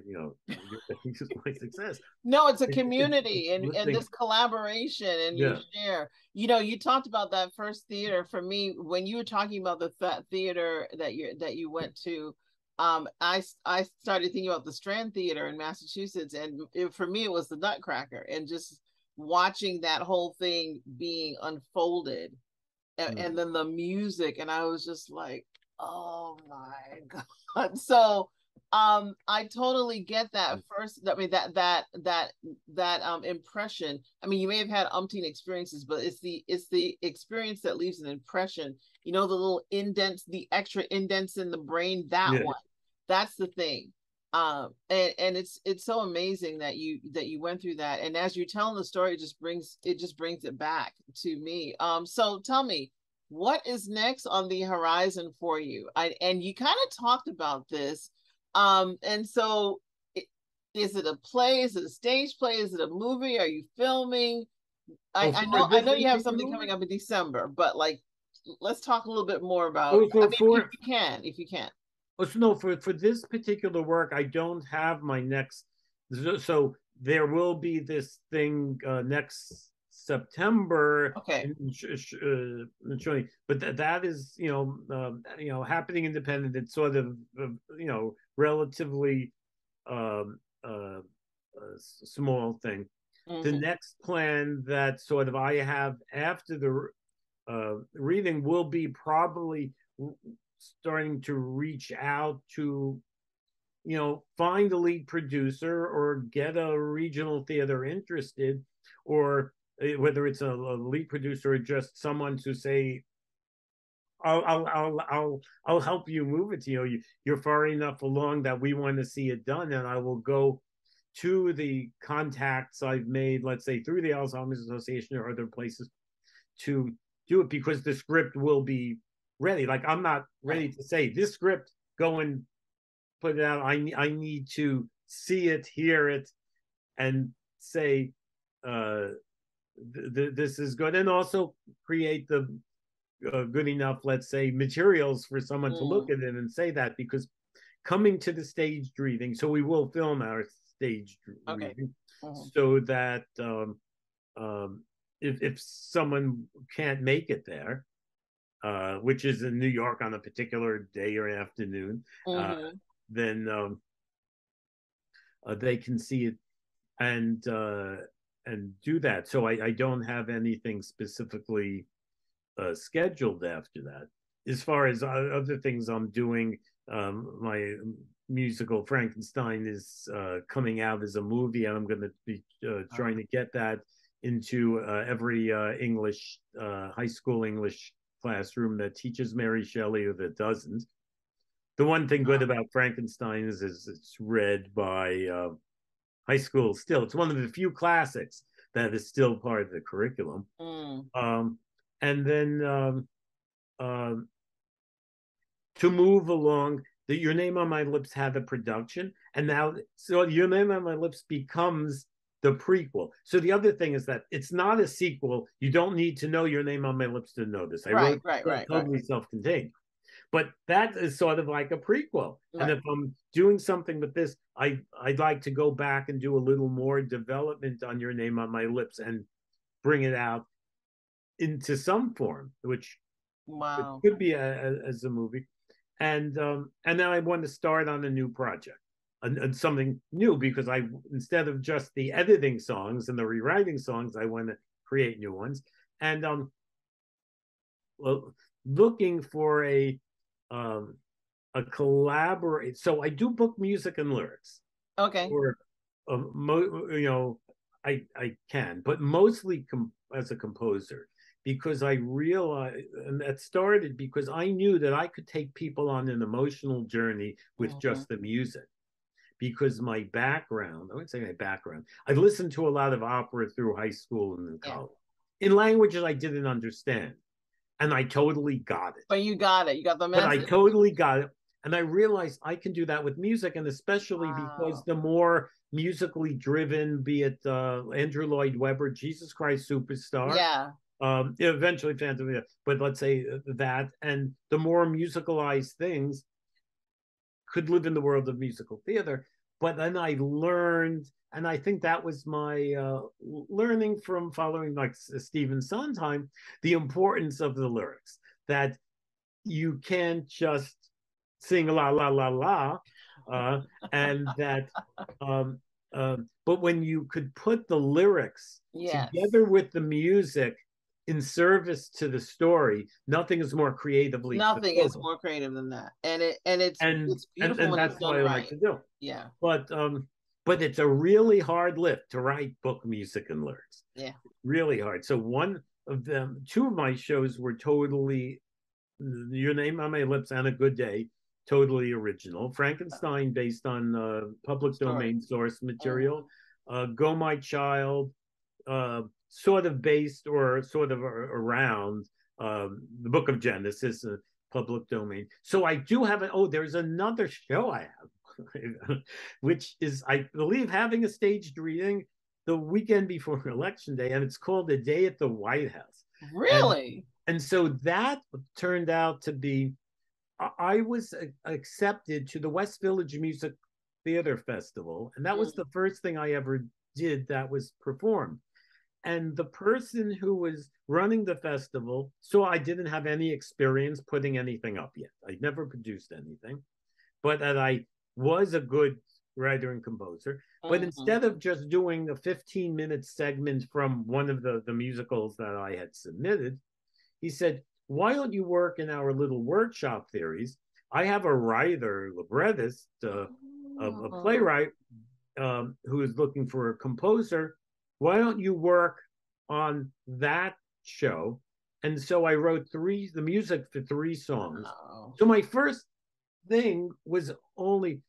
my success. No, it's a It's community and lifting. this collaboration and you Yeah, share. You talked about that first theater. For me, when you were talking about the theater that you went to, I started thinking about the Strand Theater in Massachusetts, and for me it was the Nutcracker, and just watching that whole thing being unfolded, and then the music, and I was just like, oh my god. So I totally get that first, I mean that impression. I mean, you may have had umpteen experiences, but it's the experience that leaves an impression. The little indents, the extra indents in the brain, that yeah. one. That's the thing. And it's so amazing that you went through that, and as you're telling the story, it just brings it back to me. So tell me, what is next on the horizon for you? And you kind of talked about this. And so is it a play? Is it a stage play? Is it a movie? Are you filming? I, Oh, I for know I this know you have particular something one? coming up in December, but like, let's talk a little bit more about. Oh, I so mean, if for you can, if you can. oh, so no, for this particular work, I don't have my next. So there will be this thing next September Okay. showing, but that is happening independent. It's sort of relatively um, uh, small thing. The Mm-hmm. next plan that sort of I have after the reading will be probably starting to reach out to find a lead producer or get a regional theater interested, or whether it's a lead producer or just someone to say, I'll help you move it. You're far enough along that we want to see it done, and I will go to the contacts I've made, let's say through the Alzheimer's Association or other places, to do it, because the script will be ready. Like, I'm not Right. ready to say this script, go and put it out. I need to see it, hear it, and say this is good, and also create the good enough, let's say, materials for someone to look Mm. at it and say that. Because coming to the staged reading, so we will film our staged Okay. reading, Mm-hmm. so that if someone can't make it there, which is in New York on a particular day or afternoon, uh, Mm-hmm. then they can see it and do that. So I don't have anything specifically scheduled after that. As far as other things I'm doing, my musical Frankenstein is coming out as a movie, and I'm going to be trying to get that into every English high school English classroom that teaches Mary Shelley or that doesn't. The one thing good about Frankenstein is it's read by high school still. It's one of the few classics that is still part of the curriculum. Mm. And then um, to move along, that Your Name on My Lips had a production, and now so Your Name on My Lips becomes the prequel. So the other thing is that it's not a sequel. You don't need to know Your Name on My Lips to know this. I Right, wrote right, right, right, totally self-contained. But that is sort of like a prequel. And right. if I'm doing something with this, I'd like to go back and do a little more development on Your Name on My Lips and bring it out into some form, which Wow. could be as a movie. And then I want to start on a new project. something new, because I, instead of just the editing songs and the rewriting songs, I want to create new ones. And well, looking for a collaborate. So I do book music and lyrics. Okay. Or you know, I can, but mostly as a composer, because I realized, and that started because I knew that I could take people on an emotional journey with Mm-hmm. just the music. Because my background, I wouldn't say my background, I listened to a lot of opera through high school and Yeah. college in languages I didn't understand. And I totally got it. But you got it. You got the But I message. totally got it. And I realized I can do that with music, and especially because Wow. the more musically driven, be it Andrew Lloyd Webber, Jesus Christ Superstar, Yeah. eventually Phantom, but let's say that, and the more musicalized things could live in the world of musical theater. But then I learned, and I think that was my learning from following like Stephen Sondheim, the importance of the lyrics, that you can't just sing la la la la, and that but when you could put the lyrics Yes. together with the music in service to the story, nothing is more creatively Nothing is fulfilling. more creative than that. And and it's and beautiful and when it's that's what done I like right. to do. Yeah. But it's a really hard lift to write book music and lyrics. Yeah. Really hard. So two of my shows were totally Your Name on My Lips and A Good Day, totally original. Frankenstein, based on public Story. domain source material. Mm-hmm. Go My Child, sort of based or sort of around the Book of Genesis, public domain. So I do have there's another show I have, which is, I believe, having a staged reading the weekend before Election Day, and it's called A Day at the White House. And Really? and so that turned out to be, I was accepted to the West Village Music Theater Festival, and that was Mm. the first thing I ever did that was performed. And the person who was running the festival, so I didn't have any experience putting anything up yet. I'd never produced anything, but that I was a good writer and composer. But Mm-hmm. instead of just doing a 15-minute segment from one of the musicals that I had submitted, he said, why don't you work in our little workshop theories? I have a writer, librettist, a Oh. playwright, who is looking for a composer. Why don't you work on that show? And so I wrote the music for 3 songs. Wow. So my first thing was only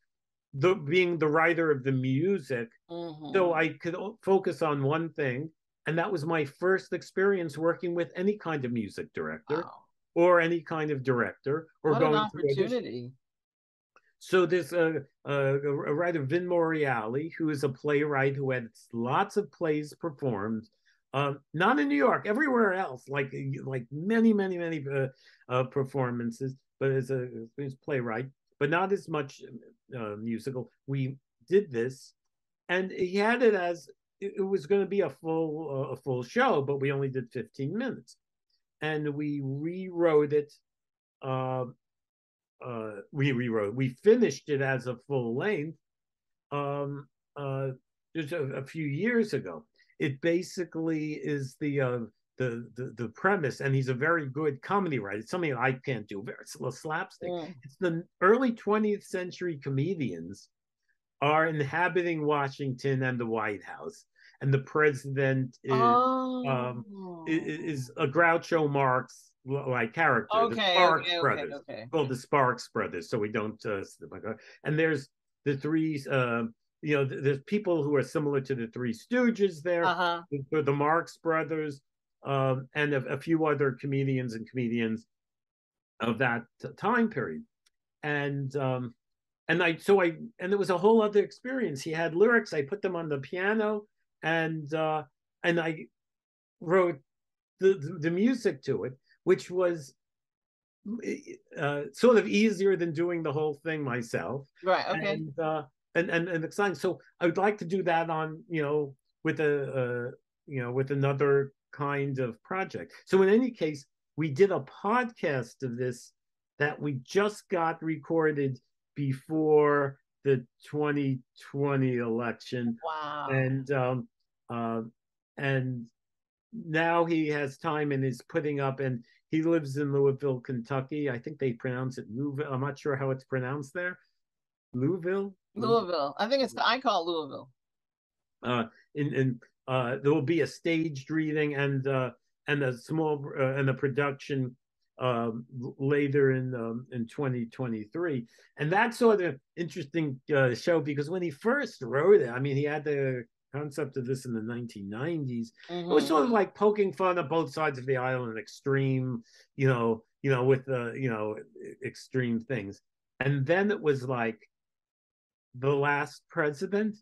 being the writer of the music, so Mm-hmm. I could focus on one thing. And that was my first experience working with any kind of music director Wow. or any kind of director or What an going through audition. opportunity. So there's a writer, Vin Moriali, who is a playwright who had lots of plays performed, not in New York, everywhere else, like many performances, but as a playwright, but not as much musical. We did this, and he had it as it was going to be a full show, but we only did 15 minutes, and we rewrote it. Uh, we finished it as a full length um, uh, just a few years ago. It basically is the premise, and he's a very good comedy writer. It's something I can't do. Very slapstick. Mm. It's the early 20th century comedians are inhabiting Washington and the White House, and the president um, Oh. is a Groucho Marx like character, the Okay, Sparks okay, okay, brothers, okay. called the Sparks brothers. So we don't. And there's the three. There's people who are similar to the Three Stooges there, Uh-huh. the Marx brothers, and a few other comedians of that time period. And and it was a whole other experience. He had lyrics. I put them on the piano, and I wrote the music to it, which was sort of easier than doing the whole thing myself, Right, okay. and exciting. So I would like to do that on with with another kind of project. So in any case, we did a podcast of this that we just got recorded before the 2020 election, Wow. and uh, and now he has time and is putting up, and he lives in Louisville, Kentucky. I think they pronounce it Louisville. I'm not sure how it's pronounced there. Louisville. Louisville. I think I call it Louisville. Uh, in there will be a staged reading and a small and a production later in 2023, and that's sort of interesting show because when he first wrote it, I mean, he had the concept of this in the 1990s. It was sort of Mm-hmm. like poking fun at both sides of the island, extreme, with extreme things, and then it was like the last president.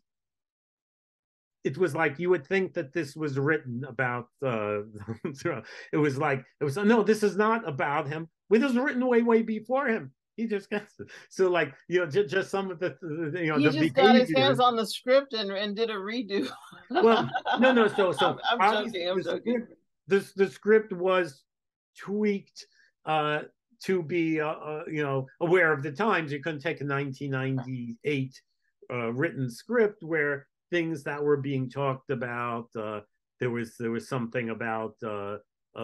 It was like you would think that this was written about it was like it was no, this is not about him. It was written way before him. He just gets it. So like just some of He the just got his behaviors. hands on the script and did a redo. Well, no, so I'm obviously joking. I'm joking. the script was tweaked to be aware of the times. You couldn't take a 1998 written script where things that were being talked about. There was something about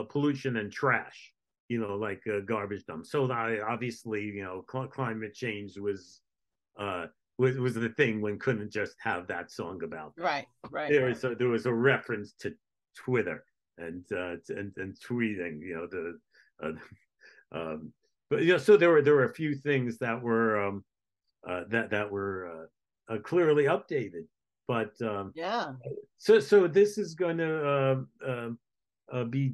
pollution and trash, like garbage dumps. So obviously, climate change uh, was the thing. One couldn't just have that song about that. Right, right, There was a reference to Twitter and tweeting, the but so there were a few things that were that were clearly updated, but yeah. so this is going to be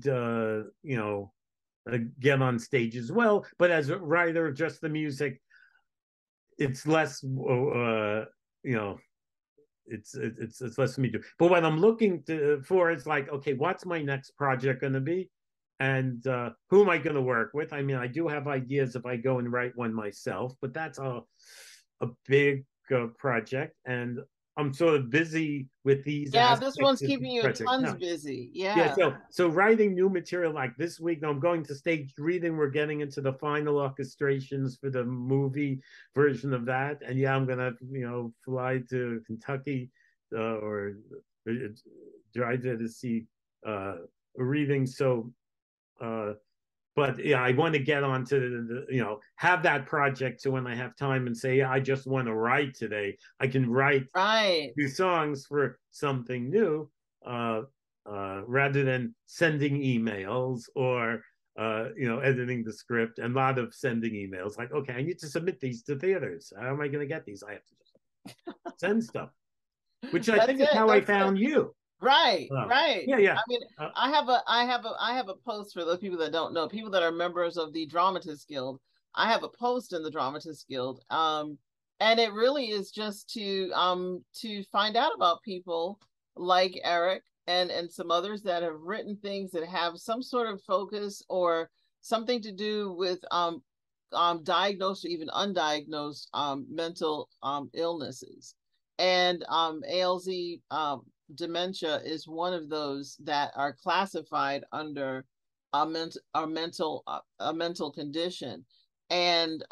again on stage as well, but as a writer of just the music, it's less you know it's less for me to. But what I'm looking for is like, okay, what's my next project going to be, and who am I going to work with? I mean, I do have ideas if I go and write one myself, but that's a big project, and I'm sort of busy with these Yeah, this aspects one's of keeping the you project tons now. busy. Yeah, Yeah. so writing new material like this week, I'm going to staged reading. We're getting into the final orchestrations for the movie version of that, and yeah, I'm gonna fly to Kentucky or drive there to see a reading. So, but yeah, I want to get onto have that project so when I have time and say, yeah, I just want to write today, I can write Right. new songs for something new, rather than sending emails or editing the script. And a lot of sending emails like, okay, I need to submit these to theaters. How am I going to get these? I have to just send stuff, which I That's think is it. how I That's it. found you. Right, right. Yeah, yeah. I mean, I have a post for those people that don't know, people that are members of the Dramatists Guild. I have a post in the Dramatists Guild. And it really is just to find out about people like Eric and some others that have written things that have some sort of focus or something to do with diagnosed or even undiagnosed mental illnesses. And ALZ dementia is one of those that are classified under a mental condition. And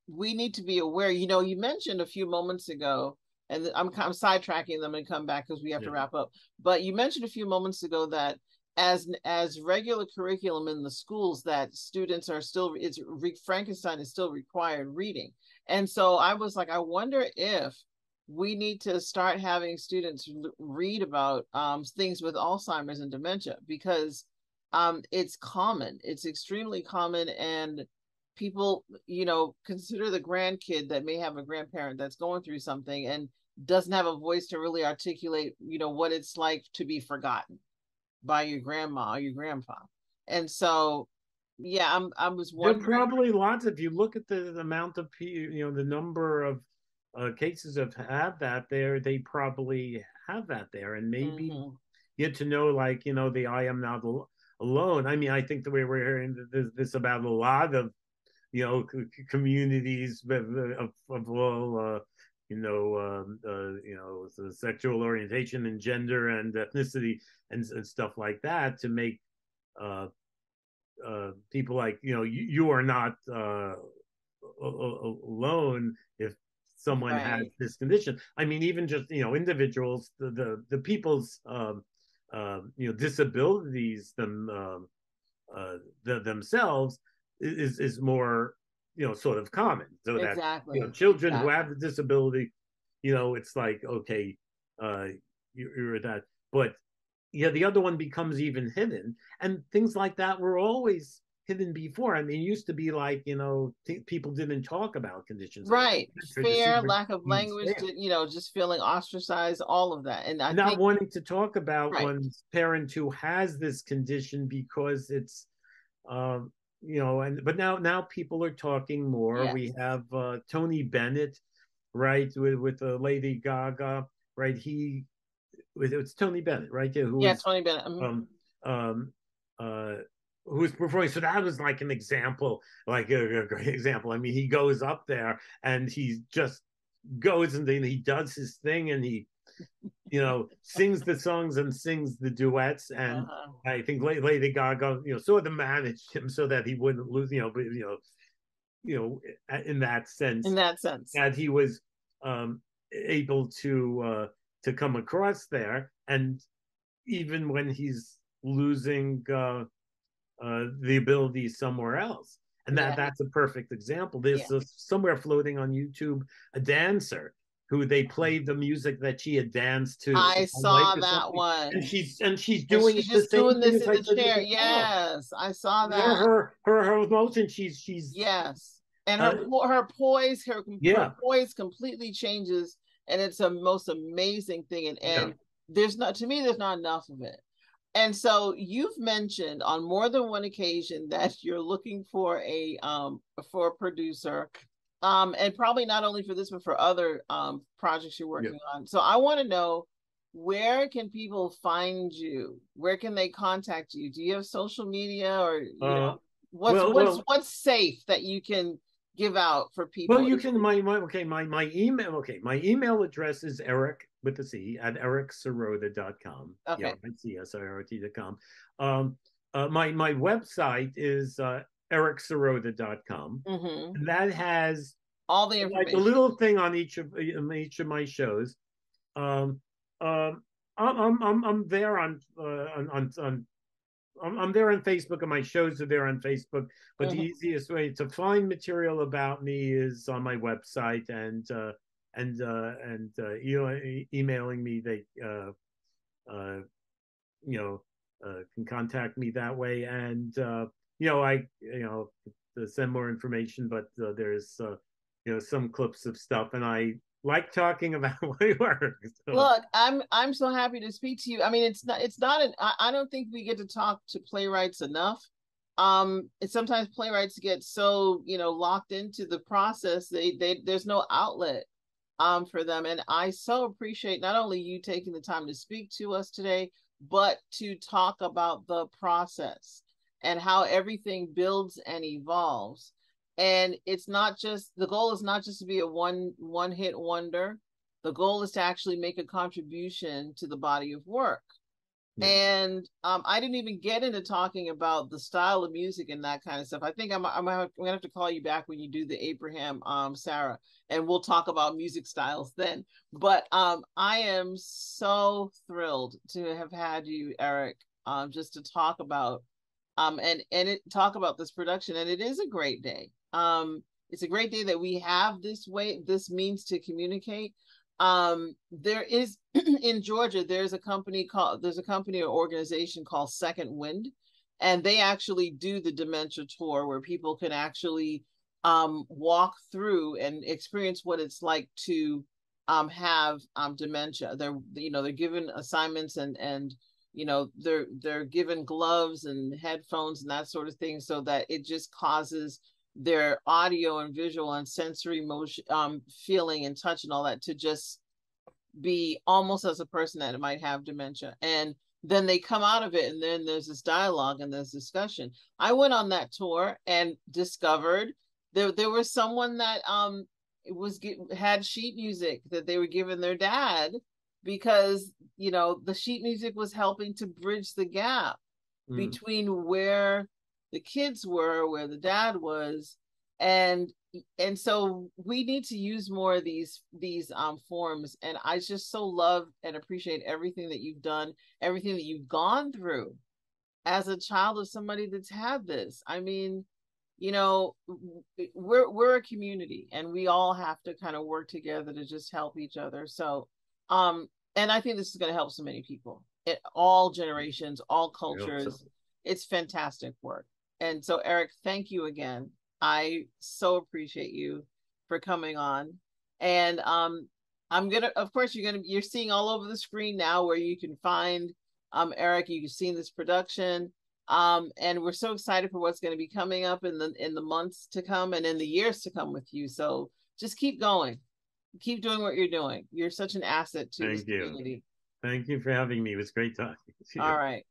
we need to be aware. You mentioned a few moments ago, and I'm sidetracking them and come back because we have to Yeah. wrap up. But you mentioned a few moments ago that as regular curriculum in the schools, that students are still Frankenstein is still required reading. And so I was like, I wonder if we need to start having students read about things with Alzheimer's and dementia, because it's common. It's extremely common. And people, consider the grandkid that may have a grandparent that's going through something and doesn't have a voice to really articulate, what it's like to be forgotten by your grandma or your grandpa. And so, yeah, I was There are wondering. probably lots. If you look at the amount of the number of cases of have that there, they probably have that there, and maybe Mm-hmm. get to know, like, the I am not alone. I mean, I think the way we're hearing this about a lot of communities of all sexual orientation and gender and ethnicity and stuff like that, to make uh people like you are not alone if someone has Right. this condition. I mean, even just individuals, the people's disabilities themselves is more sort of common. So that Exactly. children who have Exactly. the disability, it's like, okay, uh, you're that, but yeah, the other one becomes even hidden, and things like that were always hidden before. I mean, it used to be like people didn't talk about conditions like Right. Fear, dementia, lack of language, just feeling ostracized, all of that. And I not think, wanting to talk about right. one's parent who has this condition because it's um, but now people are talking more. Yes. We have Tony Bennett, right, with Lady Gaga, right? It's Tony Bennett, right? Yeah, who Yeah, was Tony Bennett. um um who was performing. So that was like an example, like a great example. I mean, he goes up there and he just goes and then he does his thing and he sings the songs and sings the duets. And Uh-huh. I think Lady Gaga, sort of managed him so that he wouldn't lose, but in that In sense, that sense. that he was um, able to come across there. And even when he's losing the ability somewhere else, and Yeah. that's a perfect example. Yeah. There's somewhere floating on YouTube a dancer who they played the music that she had danced to I on Lake saw or that something, and one. she's And doing she's it the just same doing thing this as in I the said chair. before. Yes, I saw that. Her emotion, she's Yes. And uh, her yeah, poise completely changes, and it's a most amazing thing. yeah. And there's not, to me, there's not enough of it. And so you've mentioned on more than one occasion that you're looking for a producer, and probably not only for this but for other projects you're Yeah. working on. So I want to know, where can people find you? Where can they contact you? Do you have social media, or Uh, what's well, what's well, what's safe that you can give out for well. people? You can my email. Okay, my email address is Eric with a C at ericsirota.com. Yeah, Okay. CSIROT.com. My website is ericsirota.com. Mm-hmm. And that has All the like a information. little thing on each of my shows. Um, um, I'm there on I'm there on Facebook, and my shows are there on Facebook. But the Mm-hmm. easiest way to find material about me is on my website, emailing me. They uh, can contact me that way, and I to send more information. But there's some clips of stuff, and I like talking about my work. So Look, I'm so happy to speak to you. I mean, it's not an I don't think we get to talk to playwrights enough. And sometimes playwrights get so, locked into the process, they there's no outlet for them. And I so appreciate not only you taking the time to speak to us today, but to talk about the process and how everything builds and evolves. And it's not just, the goal is not just to be a one hit wonder. The goal is to actually make a contribution to the body of work. yeah. And I didn't even get into talking about the style of music and that kind of stuff. I think I'm gonna have to call you back when you do the Abraham Sarah, and we'll talk about music styles then. But I am so thrilled to have had you, Eric, just to talk about talk about this production. And it is a great day. It's a great day that we have this means to communicate. There is in Georgia, there's a company or organization called Second Wind, and they actually do the dementia tour where people can actually walk through and experience what it's like to have dementia. They're given assignments, and they're given gloves and headphones and that sort of thing, so that it just causes their audio and visual and sensory motion, feeling and touch and all that, to just be almost as a person that might have dementia. And then they come out of it, and then there's this dialogue and there's discussion. I went on that tour and discovered there was someone that had sheet music that they were giving their dad, because the sheet music was helping to bridge the gap Mm. between where the kids were, where the dad was. And and so we need to use more of these forms. And I just so love and appreciate everything that you've done, everything that you've gone through as a child of somebody that's had this. I mean, you know, we're a community, and we all have to kind of work together to just help each other. So and I think this is going to help so many people, all generations, all I hope so. cultures. It's fantastic work. And so, Eric, thank you again. I so appreciate you for coming on. And I'm gonna, of course, you're seeing all over the screen now where you can find Eric. You can see this production. And we're so excited for what's going to be coming up in the months to come and in the years to come with you. So just keep going, keep doing what you're doing. You're such an asset to this Thank you. community. Thank you for having me. It was great talking to you. All right.